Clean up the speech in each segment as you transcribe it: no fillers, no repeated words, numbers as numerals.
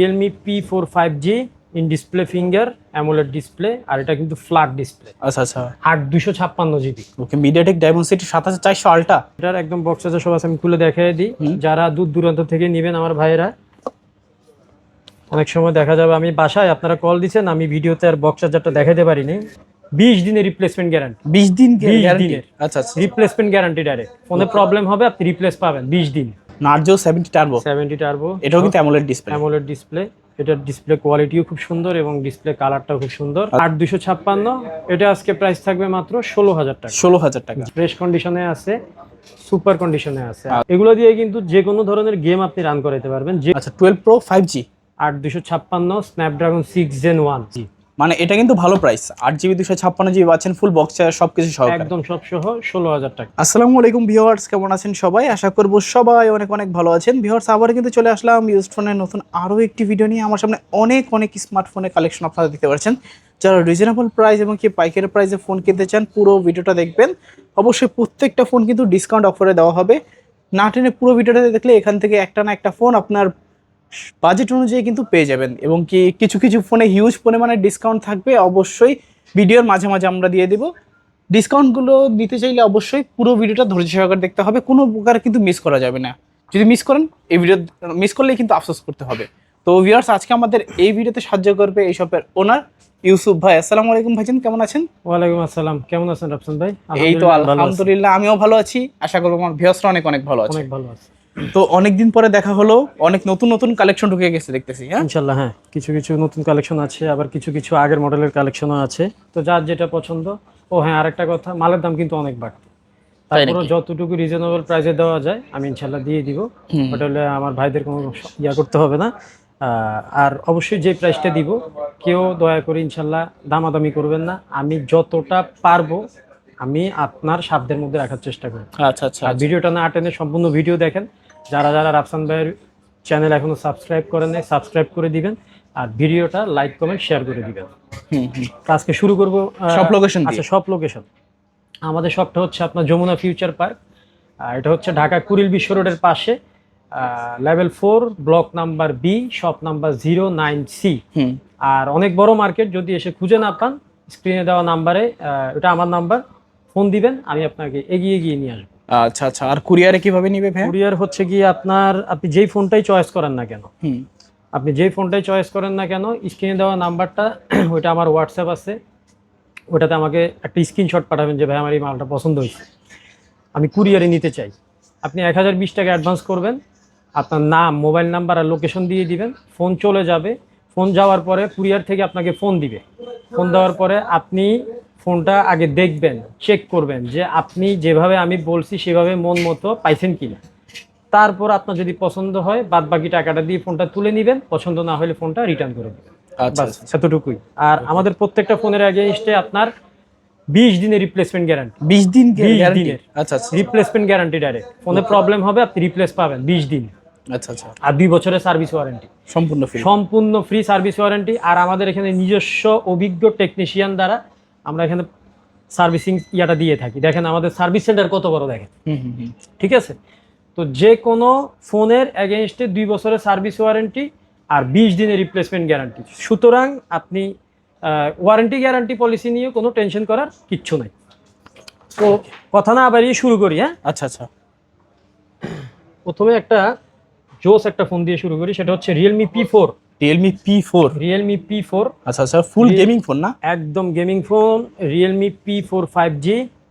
Realme P4 5G in display finger AMOLED display, আর এটা কিন্তু ফ্ল্যাট ডিসপ্লে। আচ্ছা আচ্ছা, 8 256 GB। Okay, MediaTek Dimensity 7400 ultra. এটার একদম বক্স চার্জার সব আছে, আমি খুলে দেখাই দিই। যারা দূর দূরান্ত থেকে নেবেন আমার ভাইয়েরা, অনেক সময় দেখা যাবে আমি বাসায়, আপনারা কল দিচ্ছেন, আমি ভিডিওতে আর বক্স চার্জারটা দেখাতে পারিনি। 20 দিনের রিপ্লেসমেন্ট গ্যারান্টি। 20 দিন 20 গ্যারান্টি। দিনের আচ্ছা আচ্ছা, রিপ্লেসমেন্ট গ্যারান্টি ডাইরেক্ট। ফোনে প্রবলেম হবে, আপনি রিপ্লেস পাবেন 20 দিন। Narzo 70 turbo. 70 টার্বো, এটাও কিন্তু অ্যামোলেড ডিসপ্লে। AMOLED display. এটার ডিসপ্লে কোয়ালিটিও খুব সুন্দর এবং ডিসপ্লে কালারটাও খুব সুন্দর। 8256, এটা আজকে প্রাইস থাকবে মাত্র 16,000 টাকা। 16,000 টাকা। ফ্রেশ কন্ডিশনে আছে, সুপার কন্ডিশনে আছে। এগুলো দিয়ে কিন্তু যে কোনো ধরনের গেম আপনি রান করাতে পারবেন। যে আচ্ছা, 12 প্রো 5G 8256 স্ন্যাপড্রাগন 6 Gen 1, মানে এটা কিন্তু ভালো প্রাইস। 8GB 256GB পাচ্ছেন, ফুল বক্স চার্জার সবকিছু সহকারে, একদম সব সহ 16,000 টাকা। আসসালামু আলাইকুম ভিউয়ার্স, কেমন আছেন সবাই? আশা করব সবাই অনেক অনেক ভালো আছেন। ভিউয়ার্স, আবার কিন্তু চলে আসলাম ইউজড ফোনের নতুন আরও একটি ভিডিও নিয়ে। আমার সামনে অনেক অনেক স্মার্টফোনের কালেকশন আপনারা দেখতে পাচ্ছেন। যারা রিজনেবল প্রাইস এবং কি পাইকারি প্রাইসে ফোন কিনতে চান, পুরো ভিডিওটা দেখবেন। অবশ্যই প্রত্যেকটা ফোন কিন্তু ডিসকাউন্ট অফারে দেওয়া হবে। না টেনে পুরো ভিডিওটা দেখলে এখান থেকে একটা না একটা ফোন আপনার বাজেট অনুযায়ী কিন্তু পেয়ে যাবেন, এবং কি কিছু কিছু ফোনে হিউজ পরিমাণে ডিসকাউন্ট থাকবে। অবশ্যই ভিডিওর মাঝে মাঝে আমরা দিয়ে দেবো। ডিসকাউন্টগুলো দিতে চাইলে অবশ্যই পুরো ভিডিওটা ধৈর্য সহকারে দেখতে হবে, কোনো প্রকার কিন্তু মিস করা যাবে না। যদি মিস করেন, এই ভিডিও মিস করলেই কিন্তু আফসোস করতে হবে। তো ভিউয়ার্স, আজকে আমাদের এই ভিডিওতে সাহায্য করবে এই শপের ওনার ইউসুফ ভাই। আসসালামু আলাইকুম ভাইজান, কেমন আছেন? ওয়ালাইকুম আসসালাম, কেমন আছেন রাফসান ভাই? এই তো আলহামদুলিল্লাহ, আমিও ভালো আছি। আশা করবো আমার ভিউয়ার্সরা অনেক অনেক ভালো আছে। অনেক ভালো আছে। তো অনেকদিন পরে দেখা হলো, অনেক নতুন নতুন কালেকশন ঢুকে গেছে দেখতেছি। হ্যাঁ ইনশাল্লাহ, হ্যাঁ, কিছু কিছু নতুন কালেকশন আছে, আবার কিছু কিছু আগের মডেলের কালেকশনও আছে। তো যার যেটা পছন্দ। ও হ্যাঁ, আরেকটা কথা, মালের দাম কিন্তু অনেক বাড়তি। তারপরে যতটুকু রিজনেবল প্রাইসে দেওয়া যায় আমি ইনশাল্লাহ দিয়ে দিব। ওটা হলে আমার ভাইদের কোনো ইয়া করতে হবে না। আর অবশ্যই যে প্রাইসটা দিব, কেউ দয়া করে ইনশাল্লাহ দামাদামি করবেন না। আমি যতটা পারবো আমি আপনার সাধ্যের মধ্যে রাখার চেষ্টা করি। আচ্ছা আচ্ছা, আর ভিডিওটা না টেনে সম্পূর্ণ ভিডিও দেখেন। যারা যারা রাফসান ভাইয়ের চ্যানেল এখনো সাবস্ক্রাইব করেন নাই, সাবস্ক্রাইব করে দিবেন। আর ভিডিওটা লাইক কমেন্ট শেয়ার করে দিবেন। আজকে শুরু করব সব লোকেশন। আচ্ছা, সব লোকেশন। আমাদের শপটা হচ্ছে আপনার যমুনা ফিউচার পার্ক। এটা হচ্ছে ঢাকা কুড়িল বিশ্ব রোডের পাশে, level 4, block number B, shop number 09C। আর অনেক বড় মার্কেট, যদি এসে খুঁজে না পান, স্ক্রিনে দেওয়া নাম্বারে, এটা আমার নাম্বার, ফোন দিবেন, আমি আপনাকে এগিয়ে গিয়ে নিয়ে আসবো। আচ্ছা আচ্ছা, আর কুরিয়ারে কিভাবে নিবে ভাই? কুরিয়ার হচ্ছে গিয়ে আপনি যেই ফোনটাই চয়েস করেন না কেন, স্ক্রিনে দেওয়া নাম্বারটা ওইটা আমার হোয়াটসঅ্যাপ আছে, ওটাতে আমাকে একটা স্ক্রিনশট পাঠাবেন যে ভাই আমার এই মালটা পছন্দ হয়েছে, আমি কুরিয়ারে নিতে চাই। আপনি 1020 টাকা অ্যাডভান্স করবেন, আপনার নাম, মোবাইল নাম্বার আর লোকেশন দিয়ে দিবেন। ফোন চলে যাবে। ফোন যাওয়ার পরে কুরিয়ার থেকে আপনাকে ফোন দিবে। ফোন দেওয়ার পরে আপনি ফোনটা আগে দেখবেন, চেক করবেন যে আপনি যেভাবে আমি বলছি সেভাবে মন মতো পাইছেন কিনা। তারপর আপনার যদি পছন্দ হয়, বাদ বাকি টাকাটা দিয়ে ফোনটা তুলে নেবেন। পছন্দ না হলে ফোনটা রিটার্ন করে দেবেন। আচ্ছা, এতটুকুই। আর আমাদের প্রত্যেকটা ফোনের এগেইনস্টে আপনার 20 দিনের রিপ্লেসমেন্ট গ্যারান্টি। 20 দিন 20 গ্যারান্টি। দিনের আচ্ছা আচ্ছা, রিপ্লেসমেন্ট গ্যারান্টি ডাইরেক্ট। ফোনে প্রবলেম হবে, আপনি রিপ্লেস পাবেন 20 দিন। আচ্ছা আচ্ছা, আর 2 বছরের সার্ভিস ওয়ারেন্টি, সম্পূর্ণ ফ্রি সার্ভিস ওয়ারেন্টি। আর আমাদের এখানে নিজস্ব অভিজ্ঞ টেকনিশিয়ান দ্বারা আমরা এখানে সার্ভিসিং ইয়াটা দিয়ে থাকি। দেখেন আমাদের সার্ভিস সেন্টার কত বড়, দেখেন। ঠিক আছে। তো যে কোনো ফোনের এগেইনস্টে 2 বছরের সার্ভিস ওয়ারেন্টি আর 20 দিনের রিপ্লেসমেন্ট গ্যারান্টি। সুতরাং আপনি ওয়ারেন্টি গ্যারান্টি পলিসি নিয়ে কোনো টেনশন করার কিচ্ছু নাই। তো কথা না বাড়িয়ে শুরু করি। হ্যাঁ, আচ্ছা আচ্ছা, প্রথমে একটা জোস একটা ফোন দিয়ে শুরু করি, সেটা হচ্ছে রিয়েলমি P4। Realme P4। আচ্ছা আচ্ছা, ফুল গেমিং ফোন না? একদম gaming phone. Realme P4 5G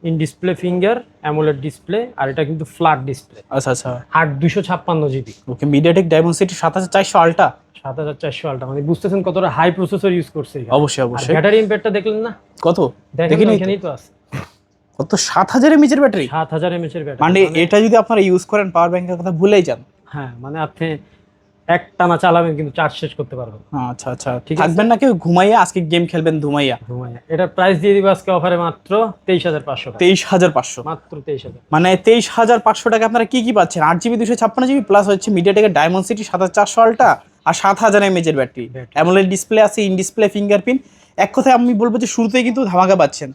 in display finger AMOLED display, আর এটা কিন্তু ফ্ল্যাট ডিসপ্লে। আচ্ছা আচ্ছা, 8 256 GB। Okay, MediaTek Dimensity 7400 ultra. 7400 ultra, মানে বুঝতেছেন কতটা হাই প্রসেসর ইউজ করছে। অবশ্যই অবশ্যই। ব্যাটারি ইম্প্যাক্টটা দেখলেন না? কত দেখেন, এখানেই তো আছে। কত? 7000 mAh এর ব্যাটারি। 7000 mAh এর ব্যাটারি। মানে এটা যদি আপনারা ইউজ করেন, পাওয়ার ব্যাংকের কথা ভুলেই যান। হ্যাঁ, মানে আপনি একটানা চালাবেন কিন্তু চার্জ শেষ করতে পারবেন। আচ্ছা আচ্ছা, ঠিক থাকবেন না কেউ ঘুমাইয়া, আজকে গেম খেলবেন ঘুমাইয়া। এটার প্রাইস দিয়ে দিব আজকে অফারে মাত্র 23,500। 23,500 মাত্র 23,000। মানে 23,500 টাকা আপনারা কি কি পাচ্ছেন? 8GB 256GB প্লাস হচ্ছে মিডিয়াটেকের ডায়মন্ডসিটি 7400 আলট্রা আর 7000 mAh এর ব্যাটারি। অ্যামোলেড ডিসপ্লে আছে, ইন ডিসপ্লে ফিঙ্গারপ্রিন্ট। এক কথায় আমি বলবো যে শুরুতেই কিন্তু ধামাকা পাচ্ছেন।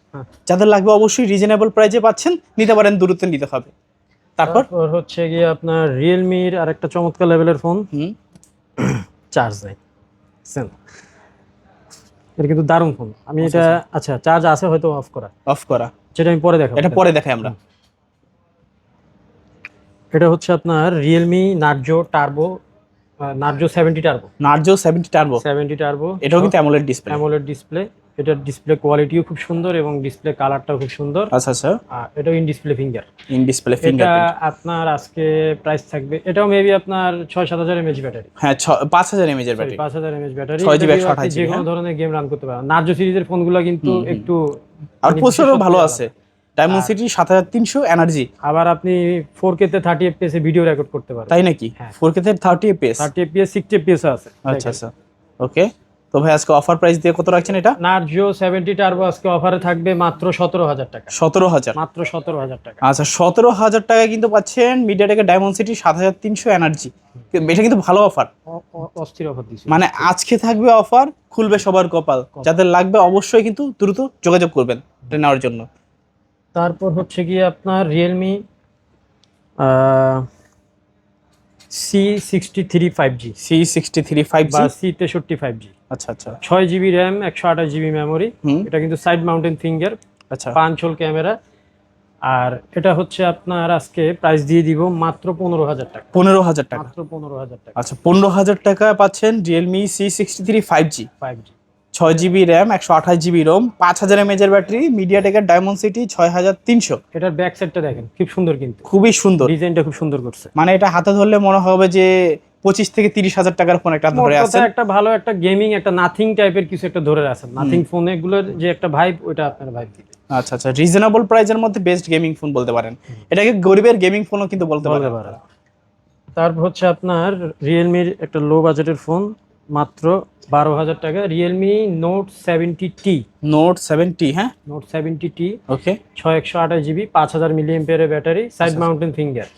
যাদের লাগবে অবশ্যই রিজনেবল প্রাইসে পাচ্ছেন, নিতে পারেন, দূরত্ব নিতে হবে। তারপর হচ্ছে গিয়ে আপনার রিয়েলমির আরেকটা চমৎকার লেভেলের ফোন, চার্জ নাই। এটা কিন্তু দারুণ ফোন। আমি এটা আচ্ছা চার্জ আছে হয়তো অফ করা, যেটা আমি পরে দেখাবো। এটা পরে দেখাই আমরা। এটা হচ্ছে আপনার Realme Narzo turbo, Narzo 70 turbo, Narzo 70 turbo. এটাও কিন্তু অ্যামোলেড ডিসপ্লে। এটার ডিসপ্লে কোয়ালিটিও খুব সুন্দর এবং ডিসপ্লে কালারটাও খুব সুন্দর। আচ্ছা। আর এটাও ইন ডিসপ্লে ফিঙ্গার। এটা আপনার আজকে প্রাইস থাকবে, এটাও মেবি আপনার 6-7 এমএএইচ ব্যাটারি। হ্যাঁ 5000 mAh এর battery, 5000 mAh battery. 6GB 128GB, যে কোনো ধরনের গেম রান করতে পারবেন। নার্জো সিরিজের ফোনগুলো কিন্তু একটু আর প্রসেসরও ভালো আছে, ডায়মন্ড 7300 এনার্জি। আবার আপনি 4K তে 30 fps এ ভিডিও রেকর্ড করতে পারেন। তাই নাকি? 4K তে 30 fps, 60 fps আছে। আচ্ছা ওকে। তো ভাই আজকে অফার প্রাইস দিয়ে কত রাখছেন এটা? নার্জো 70 টার্বো আজকে অফারে থাকবে মাত্র 17000 টাকা। 17000, মাত্র 17000 টাকা। আচ্ছা 17000 টাকায় কিন্তু পাচ্ছেন মিডিয়াটেকের ডায়মন্ড সিটি 7300 এনার্জি। এটা কিন্তু ভালো অফার, অস্থির অফার দিচ্ছে। মানে আজকে থাকবে অফার, খুলবে সবার কপাল। যাদের লাগবে অবশ্যই কিন্তু দ্রুত যোগাযোগ করবেন এটা নেওয়ার জন্য। তারপর হচ্ছে কি আপনার Realme C63 5G, C63 5G বা C63 5G। আচ্ছা 6GB র্যাম, 128GB মেমোরি। এটা কিন্তু সাইড মাউন্টেন ফিঙ্গার, আচ্ছা 5 হোল ক্যামেরা। আর এটা হচ্ছে আপনার আজকে প্রাইস দিয়ে দিব মাত্র 15000 টাকা। 15000 টাকা, মাত্র 15000 টাকা। আচ্ছা 15000 টাকায় পাচ্ছেন Realme C63 5G, 6GB RAM, 128GB ROM, 5000 mAh এর ব্যাটারি, মিডিয়াটেকের ডায়মন্ড সিটি 6300। এটার ব্যাক সাইডটা দেখেন, খুব সুন্দর, কিন্তু খুবই সুন্দর, ডিজাইনটা খুব সুন্দর করছে। মানে এটা হাতে ধরলে মনে হবে যে 25 থেকে 30,000 টাকার ফোন একটা ধরে আছে। একটা ভালো একটা গেমিং, একটা নাথিং টাইপের কিছু একটা ধরে আছেন। নাথিং ফোনে গুলোর যে একটা ভাইব, ওইটা আপনার ভাইব দিবে। আচ্ছা রিজনেবল প্রাইসের মধ্যে বেস্ট গেমিং ফোন বলতে পারেন, এটাকে গরিবের গেমিং ফোনও কিন্তু বলতে পারেন। তারপর হচ্ছে আপনার রিয়েলমির একটা লো বাজেটের ফোন, মাত্র 12000 টাকা, রিয়েলমি নোট 70T। নোট 70, হ্যাঁ নোট 70T, ওকে। 6128GB, 5000 mAh battery, side mountain finger.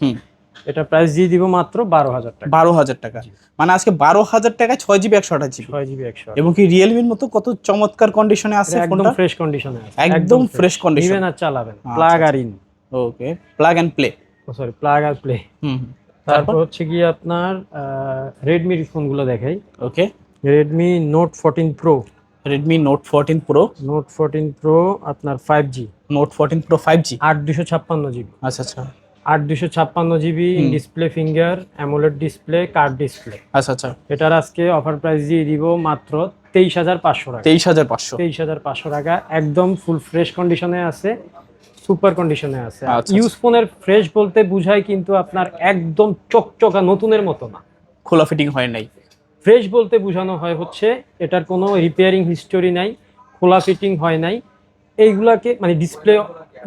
এটা প্রাইস দিয়ে দিব মাত্র 12000 টাকা। 12000 টাকা, মানে আজকে 12000 টাকায় 6GB 128GB, 6GB 128। এবং কি রিয়েলমির মতো কত চমৎকার কন্ডিশনে আছে একদম ফোনটা, ফ্রেশ কন্ডিশনে আছে, একদম ফ্রেশ কন্ডিশন। ইভেন আর চালাবেন, প্লাগ আর in. Okay, plug and play, sorry plug আর প্লে। তারপর হচ্ছে কি আপনার রেডমির ফোনগুলো দেখাই। Okay, Redmi note 14 pro, Redmi note 14 pro, note 14 pro আপনার 5G, note 14 pro 5G, 8256GB। আচ্ছা 8256GB, display finger, AMOLED display, card display. আচ্ছা এটার আজকে অফার প্রাইস দিয়ে দিব মাত্র 23500 টাকা। 23500 টাকা, একদম ফুল ফ্রেশ কন্ডিশনে আছে, সুপার কন্ডিশনে আছে। আচ্ছা। ইউজ ফোনের ফ্রেশ বলতে বুঝায় কিন্তু আপনার একদম চকচকা নতুনের মতো না, খোলা ফিটিং হয় নাই। ফ্রেশ বলতে বোঝানো হয় হচ্ছে এটার কোনো রিপেয়ারিং হিস্টোরি নাই, খোলা ফিটিং হয় নাই, এইগুলাকে মানে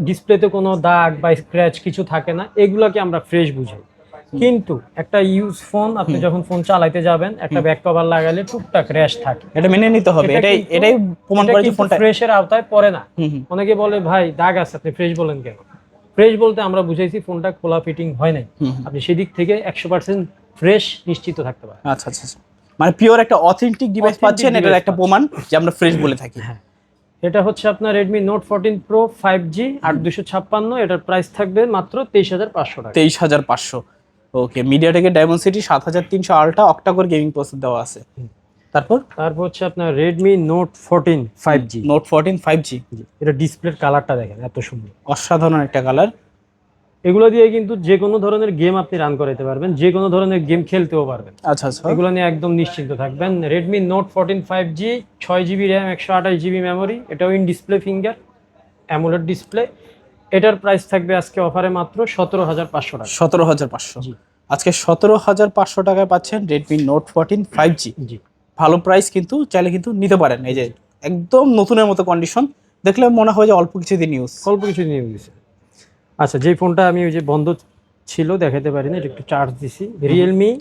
ডিসপ্লেতে কোনো দাগ বা স্ক্র্যাচ কিছু থাকে না, এগুলাকে আমরা ফ্রেশ বুঝাই। কিন্তু একটা ইউজ ফোন আপনি যখন ফোন চালাইতে যাবেন, একটা ব্যাক কভার লাগালে টুকটাক র্যাশ থাকে, এটা মেনে নিতে হবে। এটাই প্রমাণ করে যে ফোনটা ফ্রেশের আওতায় পড়ে না। অনেকে বলে ভাই দাগ আছে, আপনি ফ্রেশ বলেন কেন? ফ্রেশ বলতে আমরা বুঝাইছি ফোনটা খোলা ফিটিং হয় নাই, আপনি সেদিক থেকে 100% ফ্রেশ নিশ্চিত থাকতে পারেন। আচ্ছা মানে পিওর একটা অথেন্টিক ডিভাইস পাচ্ছেন, এটার একটা প্রমাণ যে আমরা ফ্রেশ বলে থাকি। এটা হচ্ছে আপনার রেডমি নোট 14 প্রো 5G, 8256, এটার প্রাইস থাকবে মাত্র 23500 টাকা। 23500, ওকে। মিডিয়াটেকের Dimensity 7300 ultra octa core gaming processor দেওয়া আছে। তারপর হচ্ছে আপনার Redmi note 14 5G, note 14 5G। এটা ডিসপ্লের কালারটা দেখেন, এত সুন্দর, অসাধারণ একটা কালার। এগুলো দিয়ে কিন্তু যে কোনো ধরনের গেম আপনি রান করাতে পারবেন, যে কোনো ধরনের গেম খেলতেও পারবেন। আচ্ছা এগুলো নিয়ে একদম নিশ্চিন্ত থাকবেন। Redmi note 14 5G, 6GB RAM, 128GB memory, এটাও in display finger, AMOLED display. এটার প্রাইস থাকবে আজকে অফারে মাত্র 17500 টাকা। 17500, আজকে 17500 টাকায় পাচ্ছেন রেডমি নোট 14 5G। ভালো প্রাইস, কিন্তু চাইলে কিন্তু নিতে পারেন। এই যে একদম নতুনের মতো কন্ডিশন, দেখলে মনে হয় যে অল্প কিছুদিন ইউজ দিয়েছে। আচ্ছা, যে ফোনটা আমি ওই যে বন্ধ ছিল দেখাতে পারি না, এটা একটু চার্জ দিছি, রিয়েলমি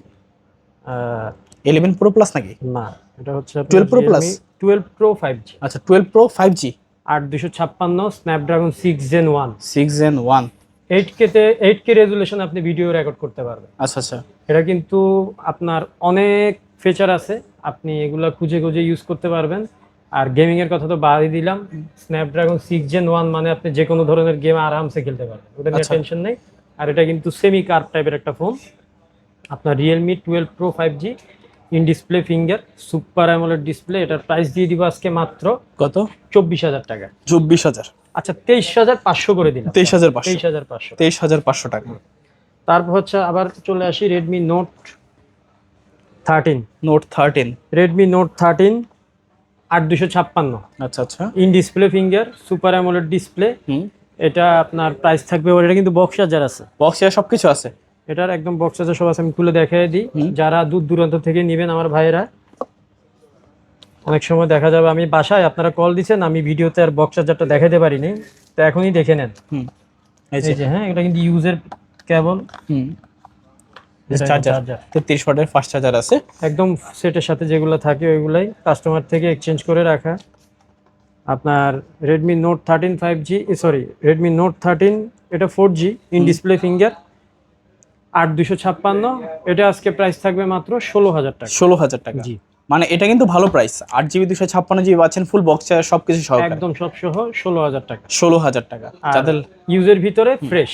11 প্রো প্লাস নাকি? না, এটা হচ্ছে 12 প্রো প্লাস, 12 প্রো 5G। আচ্ছা 12 pro 5G, 8256, Snapdragon 6 Gen 1, 6 Gen 1, 8K resolution আপনি ভিডিও রেকর্ড করতে পারবেন। আচ্ছা এটা কিন্তু আপনার অনেক ফিচার আছে, আপনি এগুলা খুঁজে ইউজ করতে পারবেন। আর গেমিং এর কথা তো বাদই দিলাম, স্ন্যাপড্রাগন 6 Gen 1 মানে আপনি যে কোনো ধরনের গেম আরামসে খেলতে পারবেন, ওটা নিয়ে টেনশন নেই। আর এটা কিন্তু সেমি কার্ভ টাইপের একটা ফোন, আপনার Realme 12 pro 5G। In display finger super AMOLED display, এটার প্রাইস দিয়ে দিব আজকে মাত্র কত? 24,000 টাকা। 24,000? আচ্ছা 23,500 করে দিলাম। 23,500? 23,500। 23,500 টাকা। তারপর হচ্ছে আবার চলে আসি Redmi note 13। Note 13? Redmi note 13 8256, আচ্ছা আচ্ছা। In display finger super AMOLED display. এটা আপনার প্রাইস থাকবে, ওর এটা কিন্তু বক্স চার্জার আছে, বক্সে সবকিছু আছে এটার একদম বক্স চার্জার সব আছে। আমি খুলে দেখাই দিই, যারা দূর দূরান্ত থেকে নেবেন আমার ভাইয়েরা, অনেক সময় দেখা যাবে আমি বাসায়, আপনারা কল দিচ্ছেন, আমি ভিডিওতে আর বক্স চার্জারটা দেখাতে পারিনি, তো এখনই দেখে নেন। এই যে হ্যাঁ, এটা কিন্তু ইউজের কেবল, চার্জার 33 ওয়াটের ফাস্ট চার্জার আছে একদম সেটের সাথে যেগুলো থাকে ওইগুলাই কাস্টমার থেকে এক্সচেঞ্জ করে রাখা। আপনার Redmi note 13 5G, sorry Redmi note 13, এটা 4G ইন ডিসপ্লে ফিঙ্গার 8256, এটা আজকে প্রাইস থাকবে মাত্র 16,000 টাকা। 16,000 টাকা? জি, মানে এটা কিন্তু ভালো প্রাইস। 8GB 256GB পাচ্ছেন, ফুল বক্স চার্জার সবকিছু সহ একদম সব সহ 16,000 টাকা। 16,000 টাকা। যাদের ইউজের ভিতরে ফ্রেশ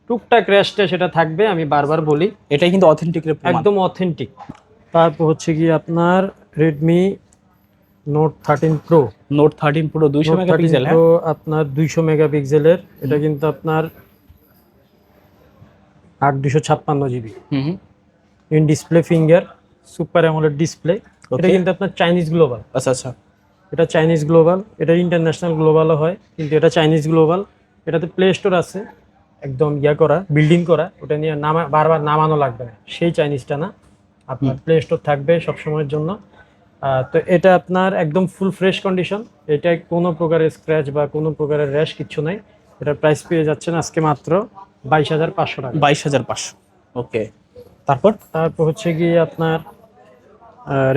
টুকটাক রেস্টে সেটা থাকবে, আমি বারবার বলি এটাই কিন্তু অথেন্টিক, একদম অথেন্টিক। তারপর হচ্ছে কি আপনার Redmi note 13 pro. Note 13 pro 200 megapixel, pro আপনার 200 মেগাপিক্সেলের, এটা কিন্তু আপনার 8256 GB in display finger super AMOLED display. এটা কিন্তু আপনার চাইনিজ গ্লোবাল। আচ্ছা আচ্ছা। এটা চাইনিজ গ্লোবাল, এটা ইন্টারন্যাশনাল গ্লোবালও হয়, কিন্তু এটা চাইনিজ গ্লোবাল। এটাতে প্লে স্টোর আছে, একদম করা, বিল্ডিং করা, ওটা নিয়ে বারবার নামানো লাগবে না, সেই চাইনিজটা না, আপনার প্লে স্টোর থাকবে সবসময়ের জন্য। তো এটা আপনার একদম ফুল ফ্রেশ কন্ডিশন, এটা কোনো প্রকারের স্ক্র্যাচ বা কোনো প্রকারের র্যাশ কিচ্ছু নাই। এটার প্রাইস পেয়ে যাচ্ছেন আজকে মাত্র 22,500 টাকা। 22,500। ওকে। তারপর হচ্ছে কি আপনার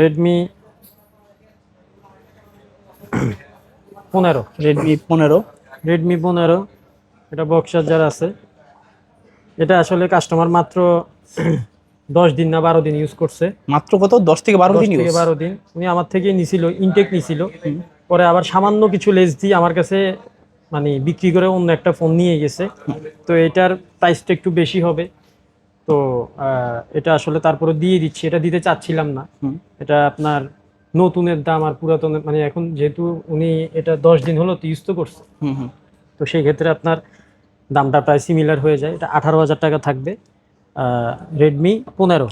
রেডমি 15। রেডমি 15, এটা বক্স চার্জার আছে। এটা আসলে কাস্টমার মাত্র 10 দিন না 12 দিন ইউজ করছে। মাত্র কত? 10 থেকে 12 দিন? 12 দিন উনি আমার থেকে নিছিল, ইনটেক নিছিল, পরে আবার সামান্য কিছু লেস দিয়ে আমার কাছে মানে বিক্রি করে অন্য একটা ফোন নিয়ে গেছে। তো এটার প্রাইসটা একটু বেশি হবে, তো এটা আসলে তারপরে দিয়ে দিচ্ছি, এটা দিতে চাচ্ছিলাম না। এটা আপনার নতুনের দাম আর পুরাতনের, মানে এখন যেহেতু উনি এটা 10 দিন হলো তো ইউজ তো করছে, তো সেই ক্ষেত্রে আপনার দামটা প্রায় সিমিলার হয়ে যায়। এটা 18,000 টাকা থাকবে। রেডমি 15,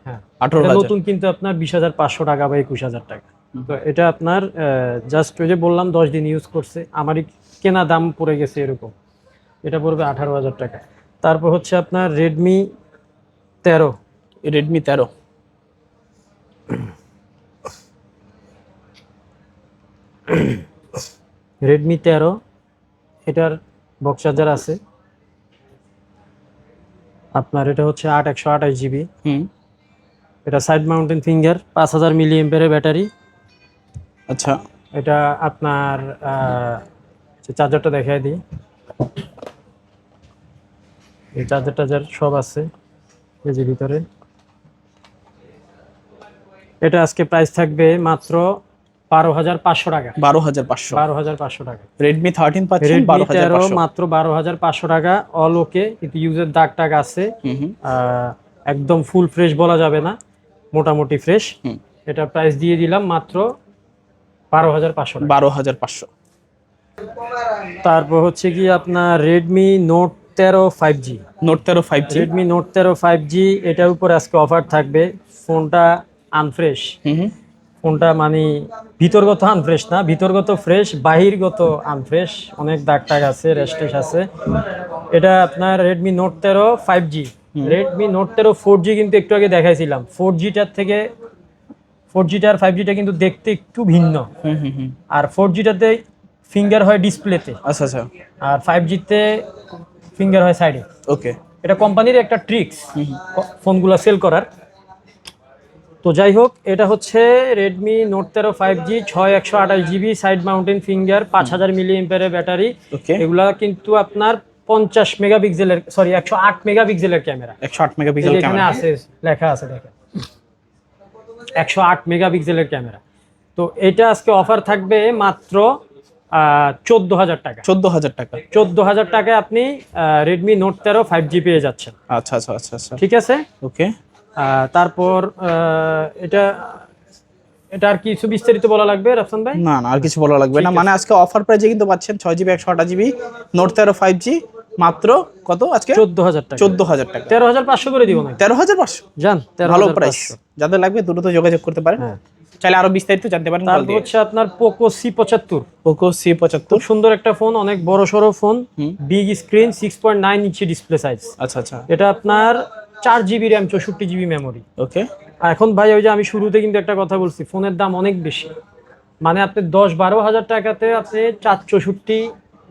হ্যাঁ 18,000 নতুন, কিন্তু আপনার 20,500 টাকা বা 21,000 টাকা। তো এটা আপনার জাস্ট ওই যে বললাম 10 দিন ইউজ করছে, আমারই কেনা দাম পড়ে গেছে এরকম, এটা পড়বে 18,000 টাকা। তারপর হচ্ছে আপনার রেডমি 13। রেডমি 13, এটার বক্স চার্জার আছে আপনার, এটা হচ্ছে 128GB। এটা side mountain finger, 5000 mAh battery. আচ্ছা, এটা আপনার চার্জারটা দেখাই দিই, এই চার্জার সব আছে এই যে ভিতরে। এটা আজকে প্রাইস থাকবে মাত্র 12,500 টাকা। 12,500 টাকা। রেডমি 13 পাচ্ছেন 12,500, মাত্র 12,500 টাকা। অল ওকে, কিন্তু ইউজের দাগ টাগ আছে, একদম ফুল ফ্রেশ বলা যাবে না, মোটামুটি ফ্রেশ। এটা প্রাইস দিয়ে দিলাম মাত্র 12,500 টাকা। 12,500। তারপর হচ্ছে কি আপনার Redmi note 13 5G। Redmi note 13 5G, এটার উপর আজকে অফার থাকবে। ফোনটা আনফ্রেশ, ফোনটা মানে ভিতরগত আনফ্রেশ না, ভিতরগত ফ্রেশ, বাহিরগত আনফ্রেশ, অনেক দাগ টাগ আছে, রেস্টেস আছে। এটা আপনার Redmi note 13 5G। Redmi note 13 4G কিন্তু একটু আগে দেখাইছিলাম, 4Gটার থেকে 4Gটা আর 5Gটা কিন্তু দেখতে একটু ভিন্ন। আর 4Gটাতে ফিঙ্গার হয় ডিসপ্লেতে, আচ্ছা আচ্ছা, আর 5Gতে ফিঙ্গার হয় সাইডে। ওকে, এটা কোম্পানির একটা ট্রিক্স ফোনগুলো সেল করার। তো যাই হোক, এটা হচ্ছে Redmi note 13 5G, 6128GB side mountain finger, 5000 mAh battery. এগুলা কিন্তু আপনার 50 মেগাপিক্সেলের, সরি 108 মেগাপিক্সেলের ক্যামেরা। 108 মেগাপিক্সেল এখানে আছে, লেখা আছে দেখেন, 108 মেগাপিক্সেলের ক্যামেরা। তো এটা আজকে অফার থাকবে মাত্র 14,000 টাকা। 14,000 টাকা। 14,000 টাকায় আপনি রেডমি নোট 13 5G পেয়ে যাচ্ছেন। আচ্ছা আচ্ছা আচ্ছা আচ্ছা, ঠিক আছে, ওকে। তারপর এটা এটা আর কিছু বিস্তারিত বলা লাগবে রাফসান ভাই? না না আর কিছু বলা লাগবে না, মানে আজকে অফার প্রাইসে কিন্তু পাচ্ছেন 6GB 128GB নোট 13 5G মাত্র কত আজকে 14,000 টাকা। 14,000 টাকা, 13,500 করে দিব না? 13,500 জান, ভালো প্রাইস। 13,500। যাদের লাগবে দ্রুত যোগাযোগ করতে পারেন, হ্যাঁ। চাইলে আরো বিস্তারিত জানতে পারেন। তারপর হচ্ছে আপনার পোকো C75, পোকো C75, খুব সুন্দর একটা ফোন, অনেক বড় সড়ো phone, big screen, 6.9 inch display size. আচ্ছা আচ্ছা, এটা আপনার 4GB র্যাম, 64GB মেমোরি। ওকে। এখন ভাই ওই যে আমি শুরুতে কিন্তু একটা কথা বলছি, ফোনের দাম অনেক বেশি, মানে আপনি 10-12 হাজার টাকাতে আপনি 464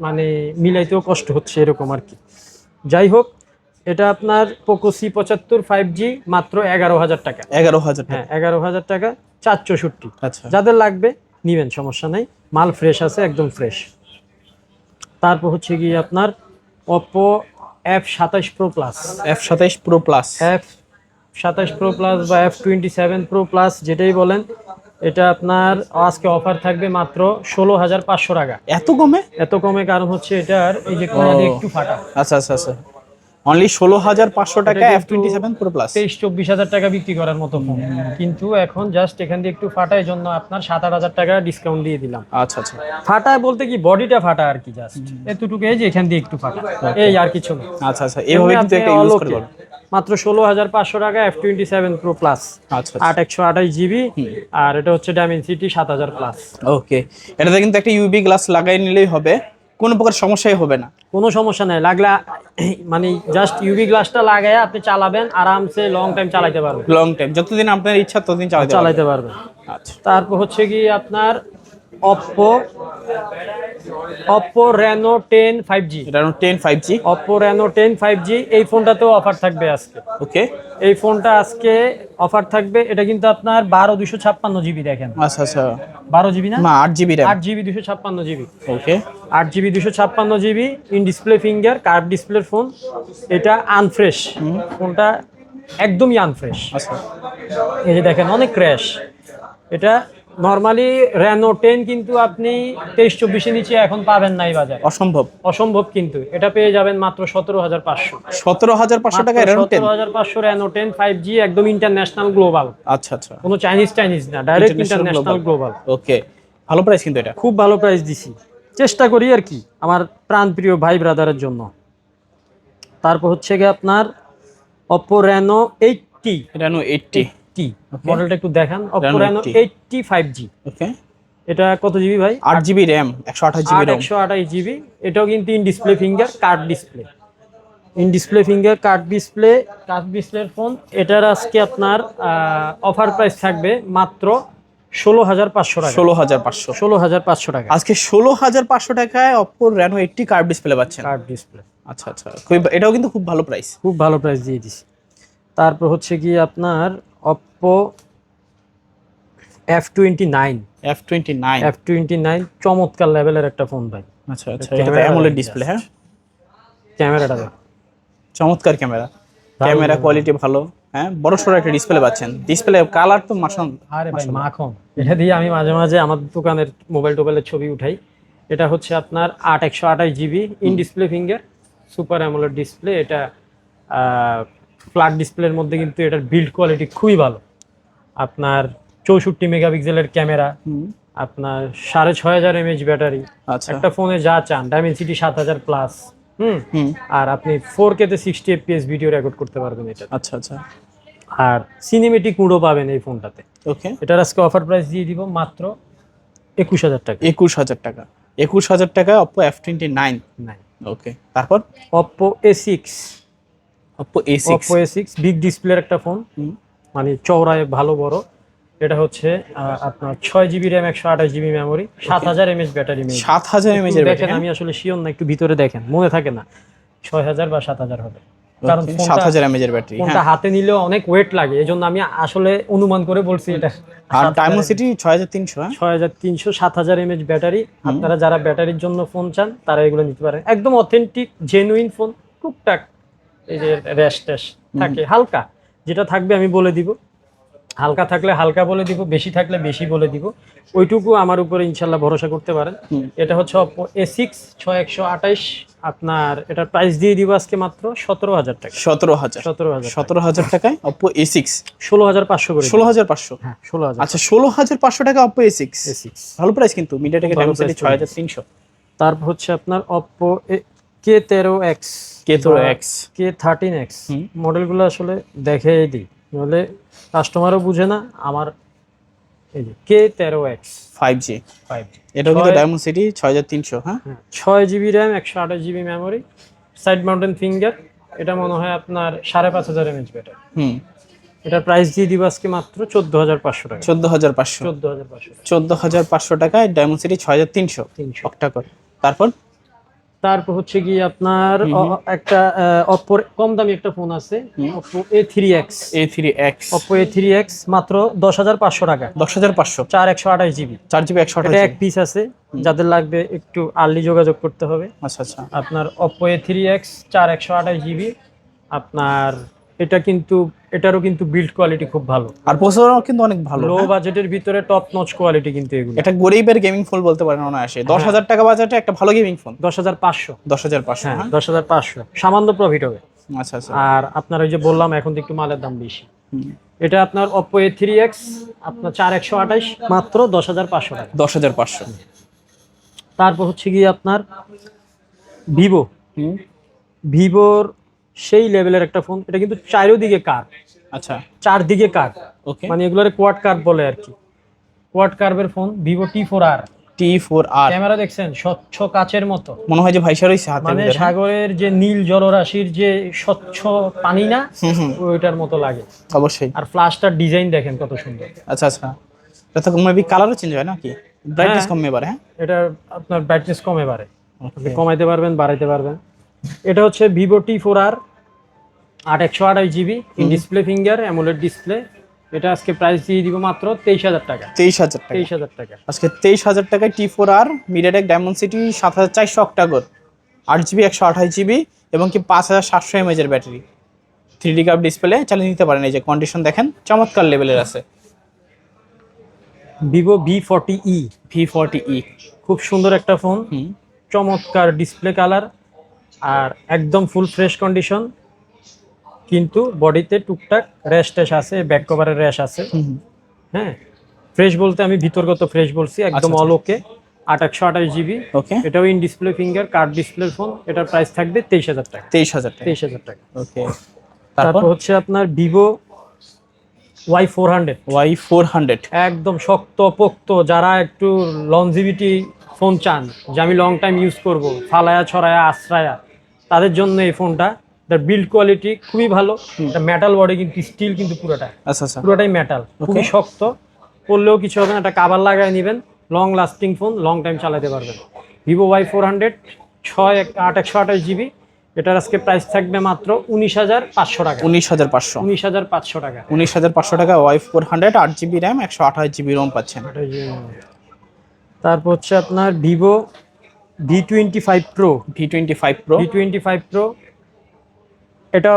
মানে মিলাইতেও কষ্ট হচ্ছে এরকম আর কি। যাই হোক, এটা আপনার পোকো C75 5G মাত্র 11,000 টাকা। 11,000 টাকা, হ্যাঁ 11,000 টাকা, 464। আচ্ছা। যাদের লাগবে নিবেন, সমস্যা নেই, মাল ফ্রেশ আছে, একদম ফ্রেশ। তারপর হচ্ছে কি আপনার Oppo F27 Pro Plus, F27 Pro Plus, F27 Pro Plus বা F27 Pro Plus যেটাই বলেন, এটা আপনার আজকে অফার থাকবে মাত্র 16,500 টাকা। এত কমে? এত কমে কারণ হচ্ছে এটার এই যে কোণা দিয়ে একটু ফাটা। আচ্ছা আচ্ছা আচ্ছা, অনলি 16,500 টাকা F27 Pro Plus। 23-24 হাজার টাকা বিক্রি করার মতো ফোন, কিন্তু এখন জাস্ট এখান দিয়ে একটু ফাটা, এই জন্য আপনার 7-8 হাজার টাকা ডিসকাউন্ট দিয়ে দিলাম। আচ্ছা আচ্ছা, ফাটা বলতে কি বডিটা ফাটা আর কি, জাস্ট এতটুকু, এই যে এখান দিয়ে একটু ফাটা, এই আর কিছু না। আচ্ছা আচ্ছা, এইভাবে কিন্তু একটা ইউজ করতে পারবেন। মাত্র 16,500 টাকা F27 Pro Plus, আচ্ছা 8/128GB, আর এটা হচ্ছে Dimensity 7000 প্লাস। ওকে, এটাতে কিন্তু একটা ইউভি গ্লাস লাগাই নিলেই হবে, কোনো প্রকার সমস্যাই হবে না। কোনো সমস্যা নাই, লাগলে মানে জাস্ট ইউভি গ্লাসটা লাগায় আপনি চালাবেন, আরামসে লং টাইম চালাতে পারবেন, লং টাইম যতদিন আপনার ইচ্ছা ততদিন চালাতে পারবেন। আচ্ছা, তারপর হচ্ছে কি আপনার Oppo Reno 10 5G, এটা 10 5G, Oppo Reno 10 5G, এই ফোনটাতেও অফার থাকবে আজকে। ওকে, এই ফোনটা আজকে অফার থাকবে, এটা কিন্তু আপনার 12/256GB, দেখেন আচ্ছা আচ্ছা, 12GB না, 8GB RAM, 8GB 256GB, okay, 8GB 256GB, in display finger curve ডিসপ্লের ফোন। এটা আনফ্রেশ, ফোনটা একদমই আনফ্রেশ। আচ্ছা, এই যে দেখেন অনেক ক্র্যাশ। এটা নরমালি Reno 10 কিন্তু আপনি 23-24 নিচে এখন পাবেন নাই বাজারে, অসম্ভব, অসম্ভব, কিন্তু এটা পেয়ে যাবেন মাত্র 17,500। 17,500 টাকা Reno 10, 17,500 Reno 10 5G, একদম ইন্টারন্যাশনাল গ্লোবাল, আচ্ছা আচ্ছা, কোনো চাইনিজ না, ডাইরেক্ট ইন্টারন্যাশনাল গ্লোবাল। ওকে, ভালো প্রাইস কিন্তু এটা, খুব ভালো প্রাইস দিছি, চেষ্টা করি আর কি আমার প্রাণপ্রিয় ভাই ব্রাদারের জন্য। তারপর হচ্ছে গিয়ে আপনার Oppo Reno 80, Reno 80, মডেলটা একটু দেখান। Oppo Reno 80 5G, ওকে, এটা কত জিবি ভাই? 8GB RAM, 128GB ROM, 128GB। এটাও কিন্তু in display finger curve display, in display finger curve ডিসপ্লের ফোন। এটার আজকে আপনার অফার প্রাইস থাকবে মাত্র 16,500 টাকা। 16,500, 16,500 টাকা আজকে 16,500 টাকায় Oppo Reno 80 কার্ভ ডিসপ্লে পাচ্ছেন। কার্ভ ডিসপ্লে, আচ্ছা আচ্ছা, এটাও কিন্তু খুব ভালো প্রাইস, খুব ভালো প্রাইস দিয়ে দিছি। তারপর হচ্ছে কি আপনার Oppo F29, F29 চমৎকার লেভেলের একটা ফোন ভাই। আচ্ছা আচ্ছা, এটা অ্যামোলেড ডিসপ্লে, হ্যাঁ, ক্যামেরাটা দেখ, চমৎকার ক্যামেরা কোয়ালিটি ভালো, হ্যাঁ, বড় সড়ো একটা ডিসপ্লে পাচ্ছেন। ডিসপ্লে কালার তো মাশাআল্লাহ, আরে ভাই মাখন। এটা দিয়ে আমি মাঝে মাঝে আমার দোকানের মোবাইলের ছবি উঠাই। এটা হচ্ছে আপনার 8/128GB, in display finger super AMOLED display. এটা ফ্ল্যাট ডিসপ্লের মধ্যে কিন্তু এটার বিল্ড কোয়ালিটি খুবই ভালো। আপনার 64 মেগাপিক্সেলের ক্যামেরা, আপনার 6,500 mAh ব্যাটারি। আচ্ছা, একটা ফোনে যা চান, ডাইমেনসিটি 7000 প্লাস, আর আপনি 4K তে 60 FPS ভিডিও রেকর্ড করতে পারবেন এটা। আচ্ছা আচ্ছা, আর সিনেমেটিক মোডও পাবেন এই ফোনটাতে। ওকে, এটার আজকে অফার প্রাইস দিয়ে দিব মাত্র 21,000 টাকা। 21,000 টাকা, 21,000 টাকা Oppo F29, ওকে। তারপর Oppo A6, Oppo A6 big ডিসপ্লের একটা ফোন, মানে চওড়ায় ভালো বড়। এটা হচ্ছে আপনার 6GB RAM, 128GB memory, 7000 mAh battery. 7000 mAh এর দেখেন, আমি আসলে শিওর না, একটু ভিতরে দেখেন, মনে থাকে না 6000 বা 7000 হবে, কারণ 7000 mAh এর ব্যাটারি। ফোনটা হাতে নিলেও অনেক ওয়েট লাগে, এজন্য আমি আসলে অনুমান করে বলছি এটা। আর Dimensity 6300, 6300, 7000 mAh ব্যাটারি। আপনারা যারা ব্যাটারির জন্য ফোন চান তারা এগুলো নিতে পারেন, একদম অথেন্টিক জেনুইন ফোন। টুকটাক এই যে র্যাশ ট্যাশ থাকে হালকা, যেটা থাকবে আমি বলে দিব। হালকা থাকলে হালকা বলে দিব, বেশি থাকলে বেশি বলে দিব, ওইটুকু আমার উপরে ইনশাল্লাহ ভরসা করতে পারেন। এটা হচ্ছে Oppo A6 6128, আপনার এটার প্রাইস দিয়ে দিব আজকে মাত্র 17,000 টাকা। 17,000 17,000 17,000 টাকায় Oppo A6। 16,500 করে 16,500। হ্যাঁ 16,000। আচ্ছা 16,500 টাকা Oppo A6, ভালো প্রাইস কিন্তু। MediaTek Dimensity 6300। তারপর হচ্ছে আপনার Oppo K13X, K13X, K13X মডেলগুলো আসলে দেখাই দিই, নাহলে কাস্টমারও বুঝে না আমার। এই যে K13X 5G, 5G, এটা কিন্তু Dimensity 6300। হ্যাঁ 6GB RAM, 128GB memory, side mountain finger. এটা মনে হয় আপনার 5,500 mAh ব্যাটারি। এটার প্রাইস দিয়ে দিব আজকে মাত্র 14,500 টাকা। 14,500 14,500 টাকায় Dimensity 6300 অক্টাকোর। তারপর হচ্ছে কি আপনার একটা Oppo কম দামি একটা ফোন আছে, Oppo A3X। Oppo A3X মাত্র 10,500 টাকা। 10,500, 4/128GB, 4GB 128GB। এটা এক পিস আছে, যাদের লাগবে একটু আর্লি যোগাযোগ করতে হবে। আচ্ছা আচ্ছা। আপনার Oppo A3X 4/128GB, আপনার এটা কিন্তু এটারও কিন্তু বিল্ড কোয়ালিটি খুব ভালো, আর প্রসেসরও কিন্তু অনেক ভালো। লো বাজেটের ভিতরে টপ নচ কোয়ালিটি কিন্তু এগুলো। এটা গরিবের গেমিং ফোন বলতে পারেন অনায়াসে। 10,000 টাকা বাজেটে একটা ভালো গেমিং ফোন। 10,500। 10,500, হ্যাঁ 10,500, সামান্য প্রফিট হবে। আচ্ছা আচ্ছা। আর আপনার ওই যে বললাম এখন তো একটু মালের দাম বেশি, এটা আপনার Oppo A3X আপনার 4/128 মাত্র 10,500 টাকা। 10,500। তারপর হচ্ছে কি আপনার ভিভোর সেই লেভেলের একটা ফোন, এটা কিন্তু চারিদিকে কার্ভ। আচ্ছা, চারদিকে কার্ভ, ওকে, মানে এগুলোর কোয়াড কার্ভ বলে আর কি। কোয়াড কার্ভের ফোন Vivo T4R। ক্যামেরা দেখছেন স্বচ্ছ কাচের মতো, মনে হয় যে ভাইসা রইছে হাতে। মানে সাগরের যে নীল জলরাশির যে স্বচ্ছ পানি না, ওইটার মতো লাগে অবশ্যই। আর ফ্ল্যাশটার ডিজাইন দেখেন কত সুন্দর। আচ্ছা আচ্ছা, এটা তো মেবি কালারও চেঞ্জ হয় নাকি? ব্রাইটনেস কমে বাড়ে? হ্যাঁ, এটা আপনার ব্রাইটনেস কমে বাড়ে, আপনি কমাইতে পারবেন বাড়াইতে পারবেন। এটা হচ্ছে Vivo T4R 8/128GB, in display finger AMOLED display. এটা আজকে প্রাইস দিয়ে দিব মাত্র 23,000 টাকা। 23,000 টাকা আজকে। 23,000 টাকায় T4R MediaTek Dimensity 7,400 octa-core, 8GB 128GB এবং কি 5,700 mAh এর ব্যাটারি, 3D কার্ভ ডিসপ্লে। চালিয়ে নিতে পারেন। এই যে কন্ডিশন দেখেন চমৎকার লেভেলের আছে। Vivo V40e, খুব সুন্দর একটা ফোন, চমৎকার ডিসপ্লে কালার আর একদম ফুল ফ্রেশ কন্ডিশন, কিন্তু বডিতে টুকটাক র্যাশ ট্যাশ আছে, ব্যাক কভারের র্যাশ আছে। হ্যাঁ, ফ্রেশ বলতে আমি ভিতরগত ফ্রেশ বলছি, একদম অল ওকে। 8/128GB, ওকে। এটাও in display finger curve display phone. এটার প্রাইস থাকবে 23,000 টাকা। 23,000 টাকা। ওকে। তারপর হচ্ছে আপনার Vivo Y400, একদম শক্ত পোক্ত, যারা একটু লংজিভিটি ফোন চান, যে আমি লং টাইম ইউজ করব, ফালায়া ছড়ায়া আশ্রায়া, তাদের জন্য এই ফোনটা। এটার বিল্ড কোয়ালিটি খুবই ভালো। এটা মেটাল বডি, কিন্তু স্টিল কিন্তু পুরোটা, পুরোটাই মেটাল, খুবই শক্ত, পড়লেও কিছু হবে না। এটা কাভার লাগায় নেবেন, long lasting phone, long time চালাতে পারবেন। Vivo Y400 8/128GB, এটার আজকে প্রাইস থাকবে মাত্র 19,500 টাকা। 19,500 টাকা। 19,500 টাকা Y400 8GB RAM 128GB ROM পাচ্ছেন। তারপর হচ্ছে আপনার Vivo V25 Pro, এটা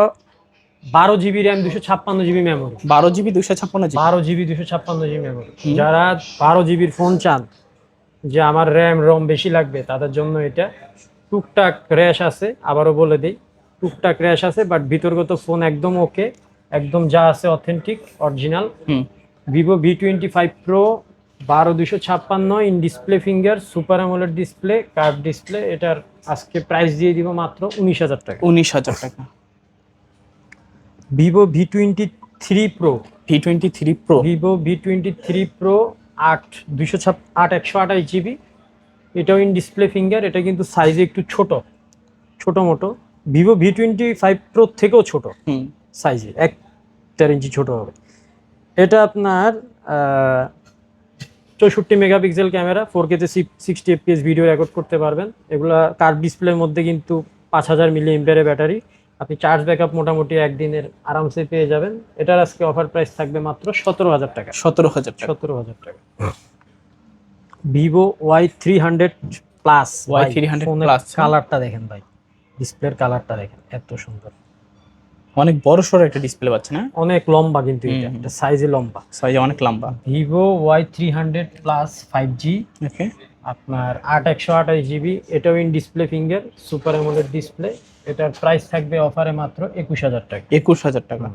12GB RAM 256GB memory. 12GB 256GB memory. যারা 12GB ফোন চান, যে আমার র্যাম রম বেশি লাগবে, তাদের জন্য এটা। টুকটাক র্যাশ আছে, আবারও বলে দিই, টুকটাক র্যাশ আছে, বাট ভিতরগত ফোন একদম ওকে, একদম যা আছে authentic original. Vivo V25 Pro 12/256, in display finger, super AMOLED display, curve display. এটার আজকে প্রাইস দিয়ে দিব মাত্র 19,000 টাকা। 19,000 টাকা। Vivo V23 Pro, Vivo V23 Pro 8/128GB, এটাও ইন ডিসপ্লে ফিঙ্গার। এটা কিন্তু সাইজে একটু ছোট মোটো। Vivo V25 Pro থেকেও ছোট সাইজে, 1.5 ইঞ্চি ছোট হবে। এটা আপনার 64 মেগাপিক্সেল ক্যামেরা, 4K তে 60 FPS ভিডিও রেকর্ড করতে পারবেন। এগুলা কার্ভ ডিসপ্লের মধ্যে, কিন্তু 5,000 mAh ব্যাটারি। আপনি চার্জ ব্যাকআপ মোটামুটি একদিনের আরামসে পেয়ে যাবেন। এটার আজকে অফার প্রাইস থাকবে মাত্র 17,000 টাকা। 17,000 টাকা। Vivo Y300 Plus, Y300 Plus, কালারটা দেখেন ভাই, ডিসপ্লের কালারটা দেখেন, এত সুন্দর। অনেক বড় সড়ো একটা ডিসপ্লে পাচ্ছেন, না? অনেক লম্বা, কিন্তু এটা সাইজে লম্বা, সাইজে অনেক লম্বা। ভিভো Y300 প্লাস 5G, ওকে, আপনার 128GB, এটাও in display finger super AMOLED display. এটার প্রাইস থাকবে অফারে মাত্র 21000 টাকা। 21000 টাকা।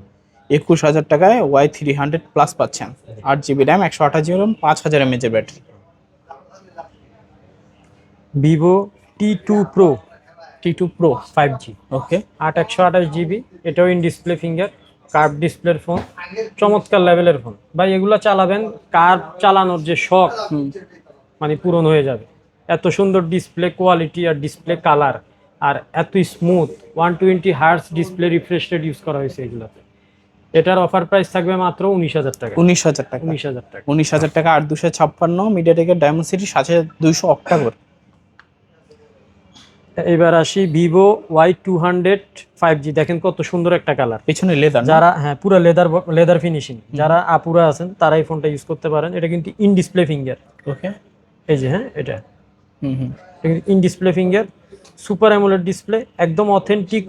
21000 টাকায় Y300 প্লাস পাচ্ছেন, 8GB RAM, 128GB RAM, 5000 mAh এর battery. Vivo T2 Pro T2 Pro 5G, ওকে, 128GB, এটাও ইন ডিসপ্লে ফিঙ্গার, কার্ভ ডিসপ্লের ফোন, চমৎকার লেভেলের ফোন ভাই। এগুলো চালাবেন, কার্ভ চালানোর যে শখ মানে পূরণ হয়ে যাবে। এত সুন্দর ডিসপ্লে কোয়ালিটি আর ডিসপ্লে কালার, আর এত smooth, 120 Hz display refresh rate use করা হয়েছে এগুলোতে। এটার অফার প্রাইস থাকবে মাত্র 19000 টাকা। 19000 টাকা। 19000 টাকা। 19000 টাকা 8256 মিডিয়াটেকের ডায়মন্ড সিটি 7200 অক্টাকোর। এবার আসি ভিভো Y200 5G, দেখেন কত সুন্দর একটা কালার, পেছনে লেদার, যারা হ্যাঁ পুরো লেদার ফিনিশিং, যারা আপুরা আছেন তারা এই ফোনটা ইউজ করতে পারেন। এটা কিন্তু ইন ডিসপ্লে ফিঙ্গার, ওকে, এই যে হ্যাঁ এটা in display finger, super AMOLED display, একদম অথেন্টিক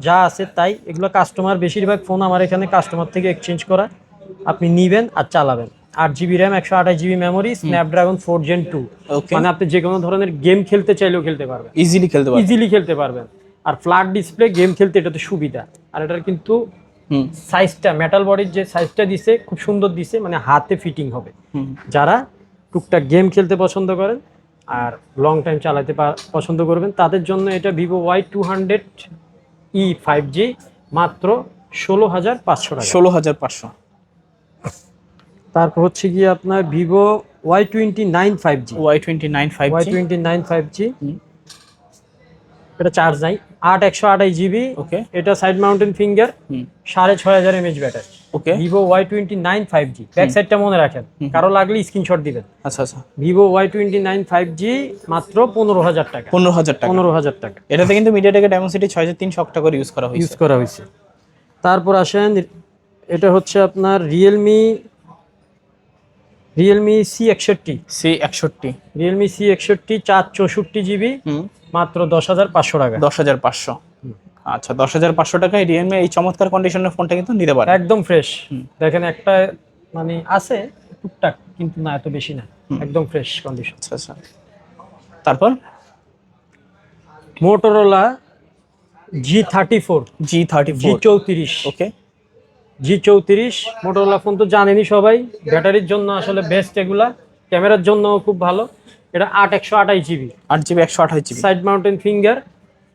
যা আছে তাই। এগুলো কাস্টমার, বেশিরভাগ ফোন আমার এখানে কাস্টমার থেকে এক্সচেঞ্জ করা, আপনি নিবেন আর চালাবেন। 8GB RAM, 128GB memory, Snapdragon 4 Gen 2, ওকে, মানে আপনি যে কোনো ধরনের গেম খেলতে চাইলেও খেলতে পারবেন, ইজিলি খেলতে পারবেন। আর ফ্ল্যাট ডিসপ্লে, গেম খেলতে এটাতে সুবিধা। আর এটার কিন্তু সাইজটা, মেটাল বডির যে সাইজটা দিছে খুব সুন্দর দিছে, মানে হাতে ফিটিং হবে। যারা টুকটাক গেম খেলতে পছন্দ করেন আর লং টাইম চালাতে পছন্দ করবেন, তাদের জন্য এটা ভিভো Y200E 5G মাত্র 16500 টাকা। 16500। তারপর হচ্ছে গিয়ে আপনার Vivo Y29 5G, Y29 5G, Y29 5G, এটা চার্জ নাই, 128GB, ওকে, এটা side mountain finger, 6500 mAh battery. Okay, Vivo Y29 5G, back সাইডটা মনে রাখেন, কারো লাগলে স্ক্রিনশট দিবেন। আচ্ছা আচ্ছা, ভিভো Y29 5G মাত্র 15000 টাকা। 15000 টাকা। 15000 টাকা এটাতে কিন্তু মিডিয়াটেকের ডায়মন্ড সিটি 6300 অক্টাকোর ইউজ করা হয়েছে। তারপর আসেন, এটা হচ্ছে আপনার Realme C61, Realme C61 464GB, মাত্র 10500 টাকা। 10500। আচ্ছা, 10500 টাকায় রিয়েলমি এই চমৎকার কন্ডিশনের ফোনটা কিন্তু নিতে পারেন, একদম ফ্রেশ। দেখেন একটা মানে আছে টুকটাক, কিন্তু না এত বেশি না, একদম ফ্রেশ কন্ডিশন। আচ্ছা আচ্ছা। তারপর মোটরোলা G34, G34, ওকে, G34 মোটরোলা ফোন তো জানেনই সবাই, ব্যাটারির জন্য আসলে বেস্ট এগুলা, ক্যামেরার জন্য খুব ভালো। এটা 128GB, 8GB 128GB, side mountain finger,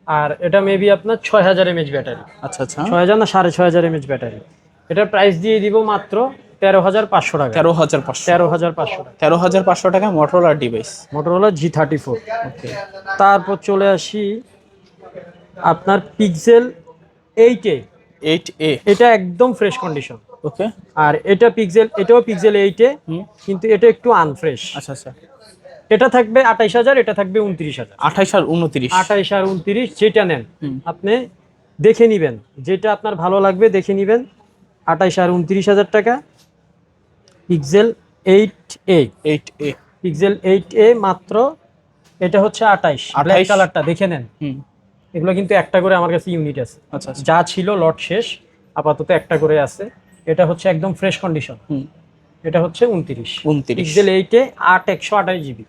আর এটা মেবি আপনার 6000 mAh ব্যাটারি। আচ্ছা আচ্ছা, 6000 না 6500 mAh ব্যাটারি। এটার প্রাইস দিয়ে দিব মাত্র 13500 টাকা। 13500 টাকা মোটরোলা ডিভাইস, মোটরোলা G34। ওকে। তারপর চলে আসি আপনার পিক্সেল 8A, এটা একদম ফ্রেশ কন্ডিশন, ওকে। আর এটাও পিক্সেল 8A, কিন্তু এটা একটু আনফ্রেশ। আচ্ছা আচ্ছা, এটা থাকবে 28000, এটা থাকবে 29000। 28 আর 29, 28 আর 29, যেটা নেন আপনি দেখে নিবেন, যেটা আপনার ভালো লাগবে দেখে নিবেন। 28 আর 29000 টাকা, পিক্সেল 8A, পিক্সেল 8A মাত্র। এটা হচ্ছে 28, ব্ল্যাক কালারটা দেখে নেন। এগুলো কিন্তু একটা করে আমার কাছে ইউনিট আছে, আচ্ছা, যা ছিল লট শেষ, আপাতত একটা করে আছে। এটা হচ্ছে একদম ফ্রেশ কন্ডিশন, এটা হচ্ছে 29 পিক্সেল 8A 128GB,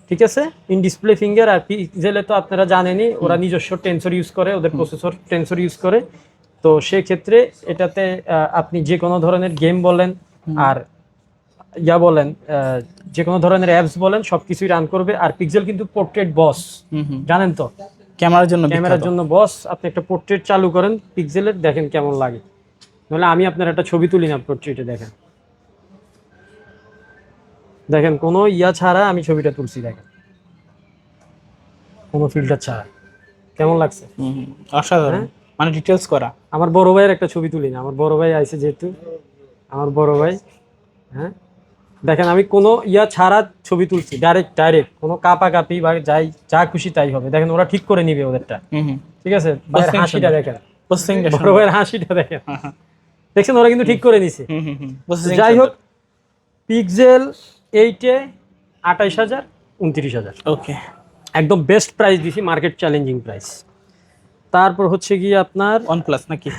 ঠিক আছে। ইন ডিসপ্লে ফিঙ্গার, আর পিক্সেলে তো আপনারা জানেনই ওরা নিজস্ব টেনসর ইউজ করে, ওদের প্রসেসর টেনসর ইউজ করে। তো সেক্ষেত্রে এটাতে আপনি যে কোনো ধরনের গেম বলেন আর বলেন, যে কোনো ধরনের অ্যাপস বলেন, সবকিছুই রান করবে। আর পিক্সেল কিন্তু পোর্ট্রেট বস, জানেন তো, ক্যামেরার জন্য বস। আপনি একটা পোর্ট্রেট চালু করেন পিক্সেলের, দেখেন কেমন লাগে। নাহলে আমি আপনার একটা ছবি তুলি না পোর্ট্রেটে, দেখেন কোনো ছাড়া আমি ছবিটা তুলছি, দেখেন কোনো ফিল্টার ছাড়া, কেমন লাগছে? অসাধারণ, মানে ডিটেইলস করা। আমার বড় ভাইয়ের একটা ছবি তুলি না, আমার বড় ভাই আইছে যেহেতু, আমার বড় ভাই, হ্যাঁ দেখেন আমি কোনো ছাড়া ছবি তুলছি, ডাইরেক্ট, কোনো কাপাকাপি বা যা খুশি তাই হবে। দেখেন ওরা ঠিক করে নিবে ওদেরটা, ঠিক আছে। ভাইয়ের হাসিটা দেখেন, বড় ভাইয়ের হাসিটা দেখেন, দেখছেন ওরা কিন্তু ঠিক করে নিছে। যাই হোক, পিক্সেল 8A 28000, 29000, ওকে, একদম বেস্ট প্রাইস দিছি, মার্কেট চ্যালেঞ্জিং প্রাইস। তারপর হচ্ছে গিয়ে আপনার OnePlus নাকি?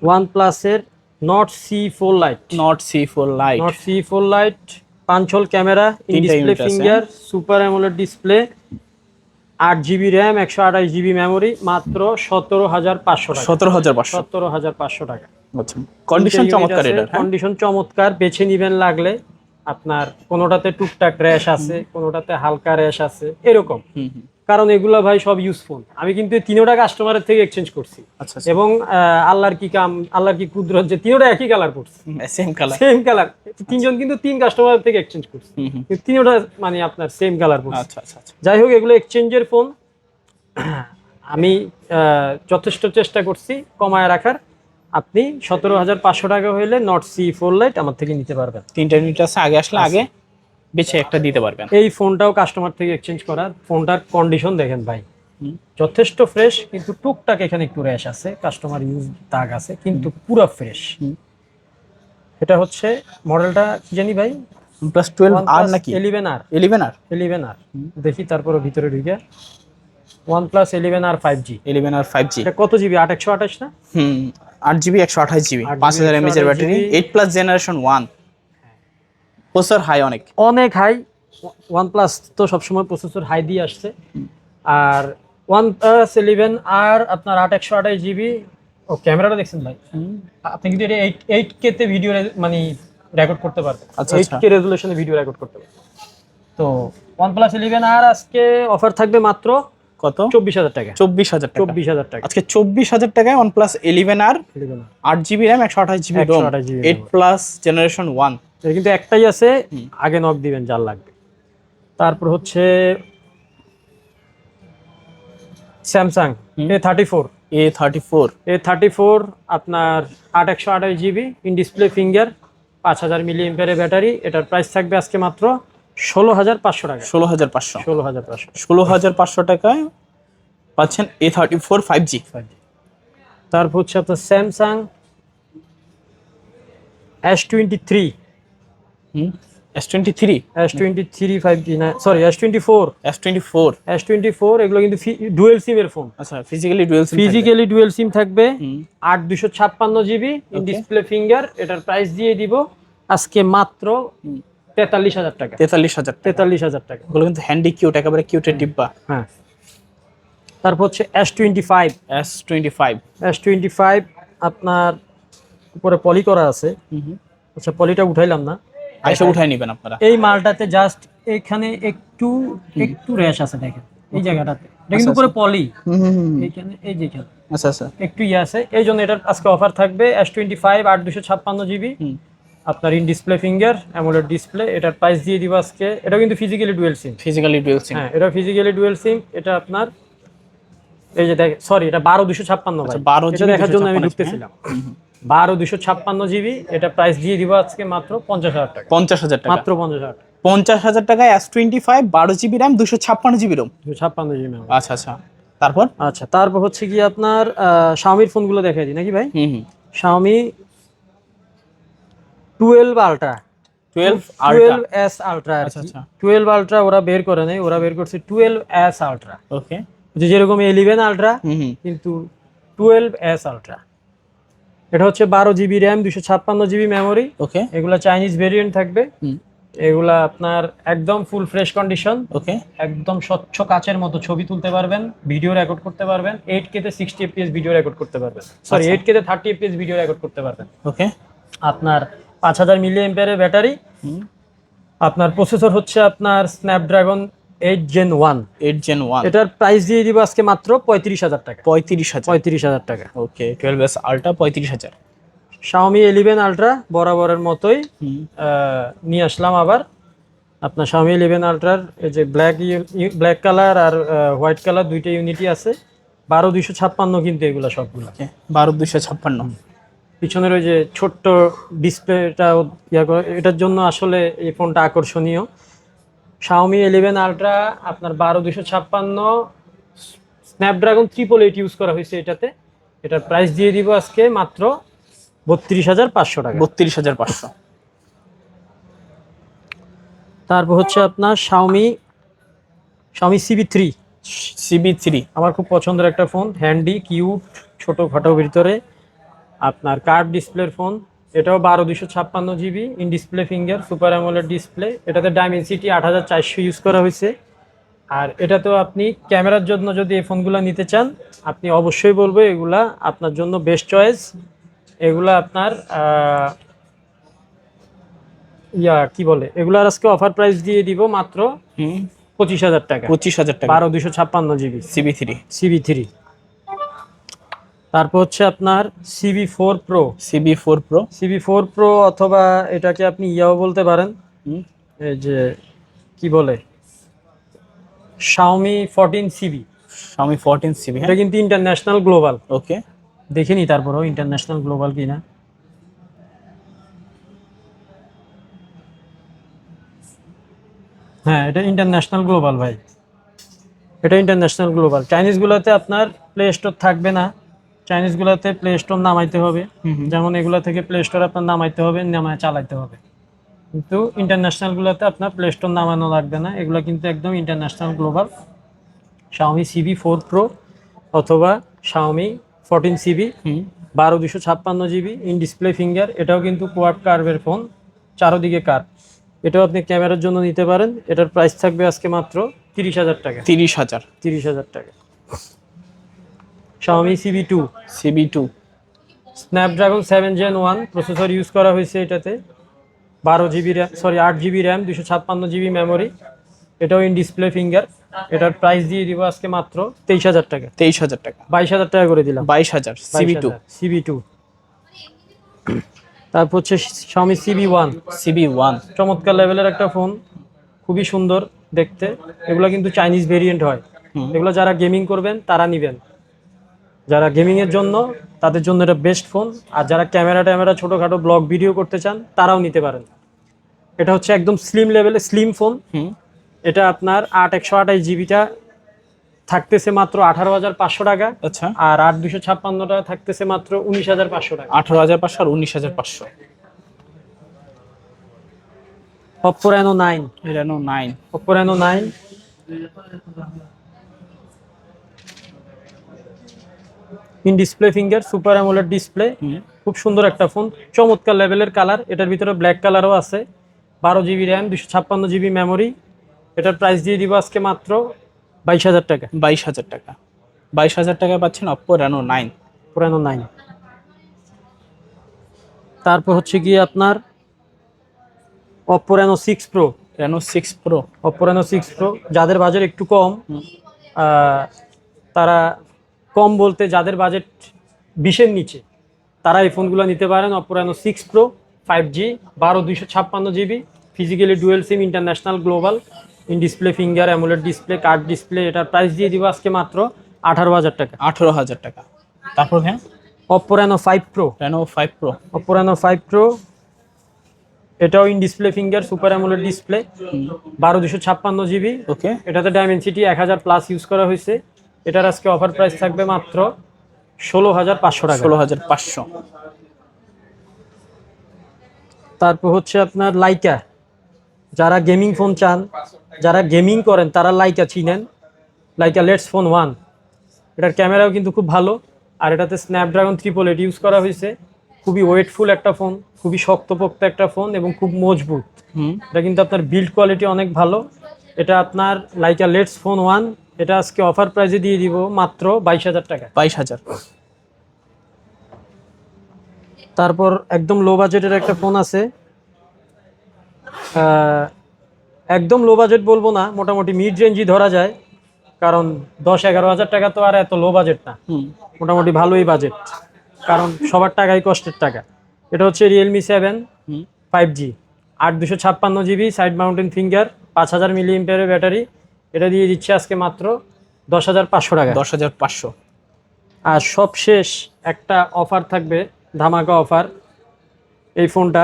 ওয়ানপ্লাসের Nord C4 lite. Nord C4 lite. Nord C4 lite, punch hole camera, in তিনটা ডিসপ্লে unit আছে, finger, super AMOLED display, 8GB RAM, 128GB memory, মাত্র 17,500 টাকা। 17,500। 17,500 টাকা। আচ্ছা, কন্ডিশন চমৎকার এটার। হ্যাঁ, কন্ডিশন চমৎকার, বেছে নিবেন লাগলে। আপনার কোনোটাতে টুকটাক র্যাশ আছে, কোনোটাতে হালকা র্যাশ আছে, এরকম। কারণ এগুলা ভাই সব ইউজফুল। আমি কিন্তু এই তিনোটা কাস্টমারের থেকে এক্সচেঞ্জ করছি। আচ্ছা, এবং আল্লাহর কি কাম, আল্লাহর কি কুদরত যে তিনোটা একই কালার করছে, সেম কালার। Same colour. তিনজন কিন্তু তিন কাস্টমার থেকে এক্সচেঞ্জ করছে, কিন্তু তিনোটা মানে আপনার সেম কালার করছে। আচ্ছা আচ্ছা আচ্ছা। যাই হোক, এগুলো এক্সচেঞ্জের ফোন। আমি যথেষ্ট চেষ্টা করছি কমায় রাখার। আপনি 17,500 টাকা হইলে নট C4 লাইট আমার থেকে নিতে পারবেন। তিনটা ইউনিট আছে, আগে আসলে আগে বেছে একটা দিতে পারবেন। এই ফোনটাও কাস্টমার থেকে এক্সচেঞ্জ করা। ফোনটার কন্ডিশন দেখেন ভাই, যথেষ্ট ফ্রেশ, কিন্তু টুকটাক এখানে একটু র্যাশ আছে, কাস্টমার ইউজ দাগ আছে, কিন্তু পুরো ফ্রেশ। এটা হচ্ছে মডেলটা কি জানি ভাই, OnePlus 12R নাকি? 11R। 11R। 11R দেখি, তারপরে ভিতরে ঢুকে OnePlus 11R 5G। 11R 5G। এটা কত জিবি? 8/128 না? 8GB 128GB, 8GB 5000 mAh এর ব্যাটারি, 8+ জেনারেশন 1। প্রসেসর হাই, অনেক হাই। OnePlus তো সবসময় প্রসেসর হাই দিয়ে আসছে। আর OnePlus 11R আপনার 8/128GB। ও ক্যামেরাটা দেখছেন ভাই, আপনি কিন্তু এটা 8K তে ভিডিও মানে রেকর্ড করতে পারবেন। আচ্ছা, 8K রেজোলিউশনে ভিডিও রেকর্ড করতে পারবেন। তো OnePlus 11R আজকে অফার থাকবে মাত্র কত? 24,000 টাকা। 24,000 টাকা। 24,000 টাকা আজকে 24,000 টাকায় OnePlus 11R, 8GB RAM, 128GB ROM, 8+ generation 1। এটা কিন্তু একটাই আছে, আগে নক দিবেন যার লাগবে। তারপর হচ্ছে স্যামসাং A34 আপনার 8/128GB, in display finger, 5000 mAh battery. এটার প্রাইস থাকবে আজকে মাত্র 16,500 টাকা। 16,500। 16,500। 16,500 টাকায় পাচ্ছেন A34 5G। তারপর হচ্ছে আপনার স্যামসাং S23 S23 5G না, সরি S24 এগুলো কিন্তু ডুয়েল সিম এর ফোন। আচ্ছা, ফিজিক্যালি ডুয়েল সিম থাকবে। 8/256GB, in display finger. এটার প্রাইস দিয়ে দিব আজকে মাত্র 43,000 টাকা। 43,000 টাকা। ওগুলো কিন্তু হ্যান্ডি কিউট, একেবারে কিউটের ডিব্বা। হ্যাঁ। তারপর হচ্ছে S25 আপনার উপরে পলি করা আছে। আচ্ছা, পলিটা উঠাইলাম না, আইসা উঠাই নেবেন আপনারা। এই মালটাতে জাস্ট এখানে একটু র্যাশ আছে, দেখেন এই জায়গাটাতে। এটা কিন্তু পুরো পলি, এইখানে এই যেখানে আচ্ছা আচ্ছা একটু আছে, এই জন্য এটার আজকে অফার থাকবে। S25 8/256GB, আপনার in display finger, AMOLED display. এটার প্রাইস দিয়ে দিব আজকে। এটা কিন্তু ফিজিক্যালি ডুয়েল সিম। হ্যাঁ, এটা ফিজিক্যালি ডুয়েল সিম। এটা আপনার এই যে দেখেন, সরি, এটা 12/256 ভাই। এটা দেখার জন্য আমি ঢুকতেছিলাম। 12/256GB। এটা প্রাইস দিয়ে দিব আজকে মাত্র 50,000 টাকা। 50,000 টাকা, মাত্র 50,000 টাকা। 50,000 টাকায় S25 12GB RAM, 256GB ROM। 256GB RAM। আচ্ছা আচ্ছা। তারপর হচ্ছে কি আপনার Xiaomi ফোনগুলো দেখাই দিই নাকি ভাই? Xiaomi 12 Ultra, 12S Ultra। আচ্ছা আচ্ছা, 12 Ultra ওরা বের করে নাই, ওরা বের করছে 12S Ultra। ওকে, যেরকম 11 Ultra, কিন্তু 12S Ultra। এটা হচ্ছে 12GB RAM, 256GB মেমোরি। ওকে, এগুলা চাইনিজ ভেরিয়েন্ট থাকবে। এগুলা আপনার একদম ফুল ফ্রেশ কন্ডিশন। ওকে, একদম স্বচ্ছ কাচের মতো ছবি তুলতে পারবেন, ভিডিও রেকর্ড করতে পারবেন। 8K তে 60 fps ভিডিও রেকর্ড করতে পারবেন, সরি 8K তে 30 fps ভিডিও রেকর্ড করতে পারবেন। ওকে, আপনার 5000 mAh এর ব্যাটারি। আপনার প্রসেসর হচ্ছে আপনার স্ন্যাপড্রাগন 8 Gen 1। এটার প্রাইস দিয়ে দিব আজকে মাত্র 35,000 টাকা। 35,000 টাকা। ওকে, 12S Ultra 35,000। Xiaomi 11 Ultra বরাবরের মতোই নিয়ে আসলাম আবার। আপনার Xiaomi 11 Ultra এই যে ব্ল্যাক কালার আর হোয়াইট কালার দুইটা ইউনিটই আছে। 12/256 কিন্তু এগুলো সবগুলো 12/256। পিছনের ওই যে ছোট্ট ডিসপ্লেটা এটার জন্য আসলে এই ফোনটা আকর্ষণীয়। Xiaomi 11 Ultra আপনার 12/256, স্ন্যাপড্রাগন 888 ইউজ করা হয়েছে এটাতে। এটার প্রাইস দিয়ে দিব আজকে মাত্র 32,500 টাকা। 32,500। তারপর হচ্ছে আপনার Xiaomi CB3 CB3 আমার খুব পছন্দের একটা ফোন, হ্যান্ডি কিউট ছোটোখাটো ভিতরে, আপনার কার্ভ ডিসপ্লের ফোন। এটাও 12/256 GB, in display finger, super AMOLED display. এটাতে ডাইমেনসিটি 8400 ইউজ করা হয়েছে। আর এটা তো আপনি ক্যামেরার জন্য যদি এই ফোনগুলো নিতে চান, আপনি অবশ্যই বলবো এগুলা আপনার জন্য বেস্ট চয়েস। এগুলা আপনার কি বলে, এগুলার আজকে অফার প্রাইস দিয়ে দিব মাত্র 25,000 টাকা। 25,000 টাকা 12/256 GB CB3 CB3। তারপর হচ্ছে আপনার CB4 Pro। CB4 Pro CB4 Pro অথবা এটাকে আপনি ইয়াও বলতে পারেন, এই যে কি বলে, Xiaomi 14CB। Xiaomi 14CB, এটা কিন্তু ইন্টারন্যাশনাল গ্লোবাল। ওকে, দেখিনি তারপরও ইন্টারন্যাশনাল গ্লোবাল কিনা। হ্যাঁ, এটা ইন্টারন্যাশনাল গ্লোবাল ভাই, এটা ইন্টারন্যাশনাল গ্লোবাল। চাইনিজগুলোতে আপনার প্লে স্টোর থাকবে না, চাইনিজগুলোতে প্লে স্টোর নামাইতে হবে। যেমন এগুলো থেকে প্লে স্টোর আপনার নামাইতে হবে, নামায় চালাইতে হবে। কিন্তু ইন্টারন্যাশনালগুলোতে আপনার প্লে স্টোর নামানো লাগবে না, এগুলো কিন্তু একদম international global. Xiaomi CB4 Pro অথবা Xiaomi 14CB, 12/256 GB, in display finger. এটাও কিন্তু কোয়াড কার্ভের ফোন, চারোদিকে কার্ভ। এটাও আপনি ক্যামেরার জন্য নিতে পারেন। এটার প্রাইস থাকবে আজকে মাত্র 30,000 টাকা। 30,000 টাকা। Xiaomi CB2 Snapdragon 7 Gen 1 processor use করা হয়েছে এটাতে। 8GB RAM, 256GB memory. এটাও ইন ডিসপ্লে ফিঙ্গার। এটার প্রাইস দিয়ে দিব আজকে মাত্র 23,000 টাকা। 23,000 টাকা 22,000 টাকা করে দিলাম। 22,000 CB2। তারপর হচ্ছে Xiaomi CB1। চমৎকার লেভেলের একটা ফোন, খুবই সুন্দর দেখতে। এগুলো কিন্তু চাইনিজ ভেরিয়েন্ট হয়। এগুলো যারা গেমিং করবেন তারা নেবেন, যারা গেমিং এর জন্য তাদের জন্য এটা বেস্ট ফোন। আর যারা ক্যামেরা ছোটখাটো ব্লগ ভিডিও করতে চান তারাও নিতে পারেন। এটা হচ্ছে একদম স্লিম লেভেলে স্লিম ফোন। এটা আপনার 8/128GBটা থাকতেছে মাত্র 18,500 টাকা। আচ্ছা, আর 8/256টা থাকতেছে মাত্র 19,500 টাকা। 18,500 আর 19,500। Oppo Reno 9। Oppo Reno 9 in display finger, super AMOLED display. খুব সুন্দর একটা ফোন, চমৎকার লেভেলের কালার। এটার ভিতরে ব্ল্যাক কালারও আছে। 12GB RAM, 256GB memory. এটার প্রাইস দিয়ে দিব আজকে মাত্র 22,000 টাকা। 22,000 টাকা 22,000 টাকায় পাচ্ছেন Oppo Reno 9। Reno 9। তারপর হচ্ছে গিয়ে আপনার Oppo Reno 6 Pro। Oppo Reno 6 Pro যাদের বাজেট একটু কম, তারা কম বলতে যাদের বাজেট 20-এর নিচে, তারা এই ফোনগুলো নিতে পারেন। Oppo Reno 6 Pro 5G, 12/256GB, physically dual SIM, international global, in display finger, AMOLED display, curve display. এটার প্রাইস দিয়ে দিব আজকে মাত্র 18,000 টাকা। 18,000 টাকা। তারপর হ্যাঁ, Oppo Reno 5 Pro। Oppo Reno 5 Pro এটাও in display finger, super AMOLED display, 12/256GB। ওকে, এটাতে ডাইমেনসিটি 1000+ ইউজ করা হয়েছে। এটার আজকে অফার প্রাইস থাকবে মাত্র 16,500 টাকা। 16,500। তারপর হচ্ছে আপনার লাইকা। যারা গেমিং ফোন চান, যারা গেমিং করেন তারা লাইকা চিনেন। Laika let's phone 1। এটার ক্যামেরাও কিন্তু খুব ভালো। আর এটাতে স্ন্যাপড্রাগন 888 ইউজ করা হয়েছে। খুবই ওয়েটফুল একটা ফোন, খুবই শক্তপোক্ত একটা ফোন এবং খুব মজবুত। এটা কিন্তু আপনার বিল্ড কোয়ালিটি অনেক ভালো। এটা আপনার লাইকা লেটস ফোন 1। এটা আজকে অফার প্রাইসে দিয়ে দিব মাত্র 22,000 টাকা। 22,000। তারপর একদম লো বাজেটের একটা ফোন আছে, একদম লো বাজেট বলবো না, মোটামুটি মিড রেঞ্জই ধরা যায়, কারণ 10-11 হাজার টাকা তো আর এত লো বাজেট না, মোটামুটি ভালোই বাজেট, কারণ সবার টাকাই কষ্টের টাকা। এটা হচ্ছে Realme 7 5G, 8/256GB, side mountain finger, 5000 mAh battery. এটা দিয়ে দিচ্ছে আজকে মাত্র 10,500 টাকা। 10,500। আর সবশেষ একটা অফার থাকবে, ধামাকা অফার। এই ফোনটা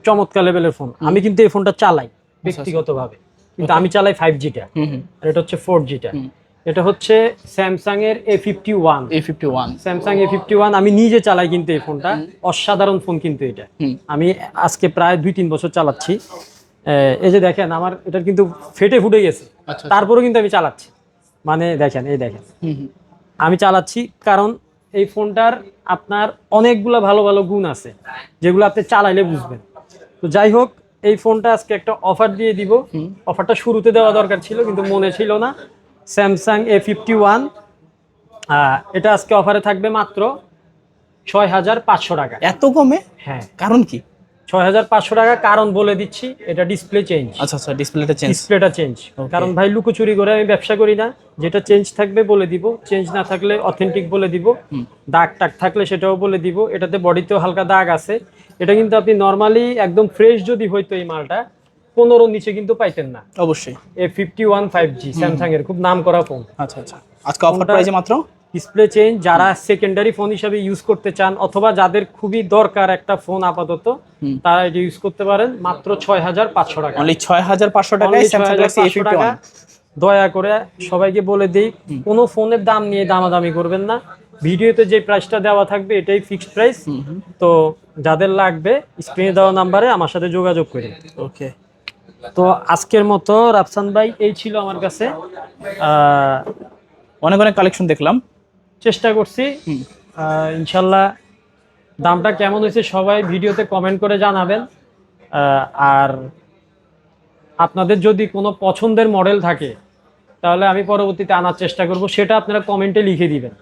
চমৎকার লেভেলের ফোন। আমি কিন্তু এই ফোনটা চালাই ব্যক্তিগতভাবে, কিন্তু আমি চালাই 5Gটা, আর এটা হচ্ছে 4Gটা। এটা হচ্ছে স্যামসাং এর A51। স্যামসাং A51 আমি নিজে চালাই কিন্তু এই ফোনটা, অসাধারণ ফোন কিন্তু এটা। আমি আজকে প্রায় 2-3 বছর চালাচ্ছি। এই যে দেখেন আমার এটা কিন্তু ফেটে ফুটে গেছে, আচ্ছা তারপরেও কিন্তু আমি চালাচ্ছি। মানে দেখেন, এই দেখেন আমি চালাচ্ছি, কারণ এই ফোনটার আপনার অনেকগুলো ভালো ভালো গুণ আছে যেগুলো আপনি চালাইলে বুঝবেন। তো যাই হোক, এই ফোনটা আজকে একটা অফার দিয়ে দিব। অফারটা শুরুতে দেওয়া দরকার ছিল কিন্তু মনে ছিল না। স্যামসাং A51, এটা আজকে অফারে থাকবে মাত্র 6,500 টাকা। এত কমে? হ্যাঁ, কারণ কি? 6,500 টাকা, কারণ বলে দিচ্ছি, এটা ডিসপ্লে চেঞ্জ। আচ্ছা আচ্ছা, ডিসপ্লেটা চেঞ্জ। ডিসপ্লেটা চেঞ্জ, কারণ ভাই লুকোচুরি করে আমি ব্যবসা করি না। যেটা চেঞ্জ থাকবে বলে দিব, চেঞ্জ না থাকলে অথেন্টিক বলে দিব। দাগ টাগ থাকলে সেটাও বলে দিব। এটাতে বডিতেও হালকা দাগ আছে। এটা কিন্তু আপনি নর্মালি একদম ফ্রেশ যদি হইতো এই মালটা 15 নিচে কিন্তু পাইতেন না। অবশ্যই। A51 5G স্যামসাং এর খুব নাম করা ফোন। আচ্ছা আচ্ছা, আজকে অফার প্রাইসে মাত্র ডিসপ্লে চেঞ্জ। যারা সেকেন্ডারি ফোন হিসাবে ইউজ করতে চান অথবা যাদের খুবই দরকার একটা ফোন আপাতত, তারা এটা ইউজ করতে পারেন মাত্র 6,500 টাকা। অনলি 6,500 টাকায় স্যামসাং গ্যালাক্সি A51। দয়া করে সবাইকে বলে দিই, কোনো ফোনের দাম নিয়ে দামাদামি করবেন না। ভিডিওতে যে প্রাইসটা দেওয়া থাকবে এটাই ফিক্সড প্রাইস। তো যাদের লাগবে স্ক্রিনে দেওয়া নাম্বারে আমার সাথে যোগাযোগ করুন। ওকে, তো আজকের মতো রাফসান ভাই এই ছিল আমার কাছে। অনেক অনেক কালেকশন দেখলাম, চেষ্টা করছি। ইনশাল্লাহ দামটা কেমন হয়েছে সবাই ভিডিওতে কমেন্ট করে জানাবেন। আর আপনাদের যদি কোনো পছন্দের মডেল থাকে তাহলে আমি পরবর্তীতে আনার চেষ্টা করব, সেটা আপনারা কমেন্টে লিখে দিবেন।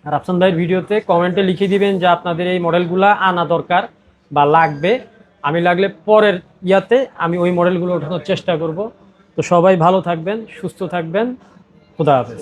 আর রাফসান ভাইয়ের ভিডিওতে কমেন্টে লিখে দিবেন যে আপনাদের এই মডেলগুলো আনা দরকার বা লাগবে। আমি লাগলে পরের ইয়াতে আমি ওই মডেলগুলো ওঠানোর চেষ্টা করব। তো সবাই ভালো থাকবেন, সুস্থ থাকবেন। খুদা হাফেজ।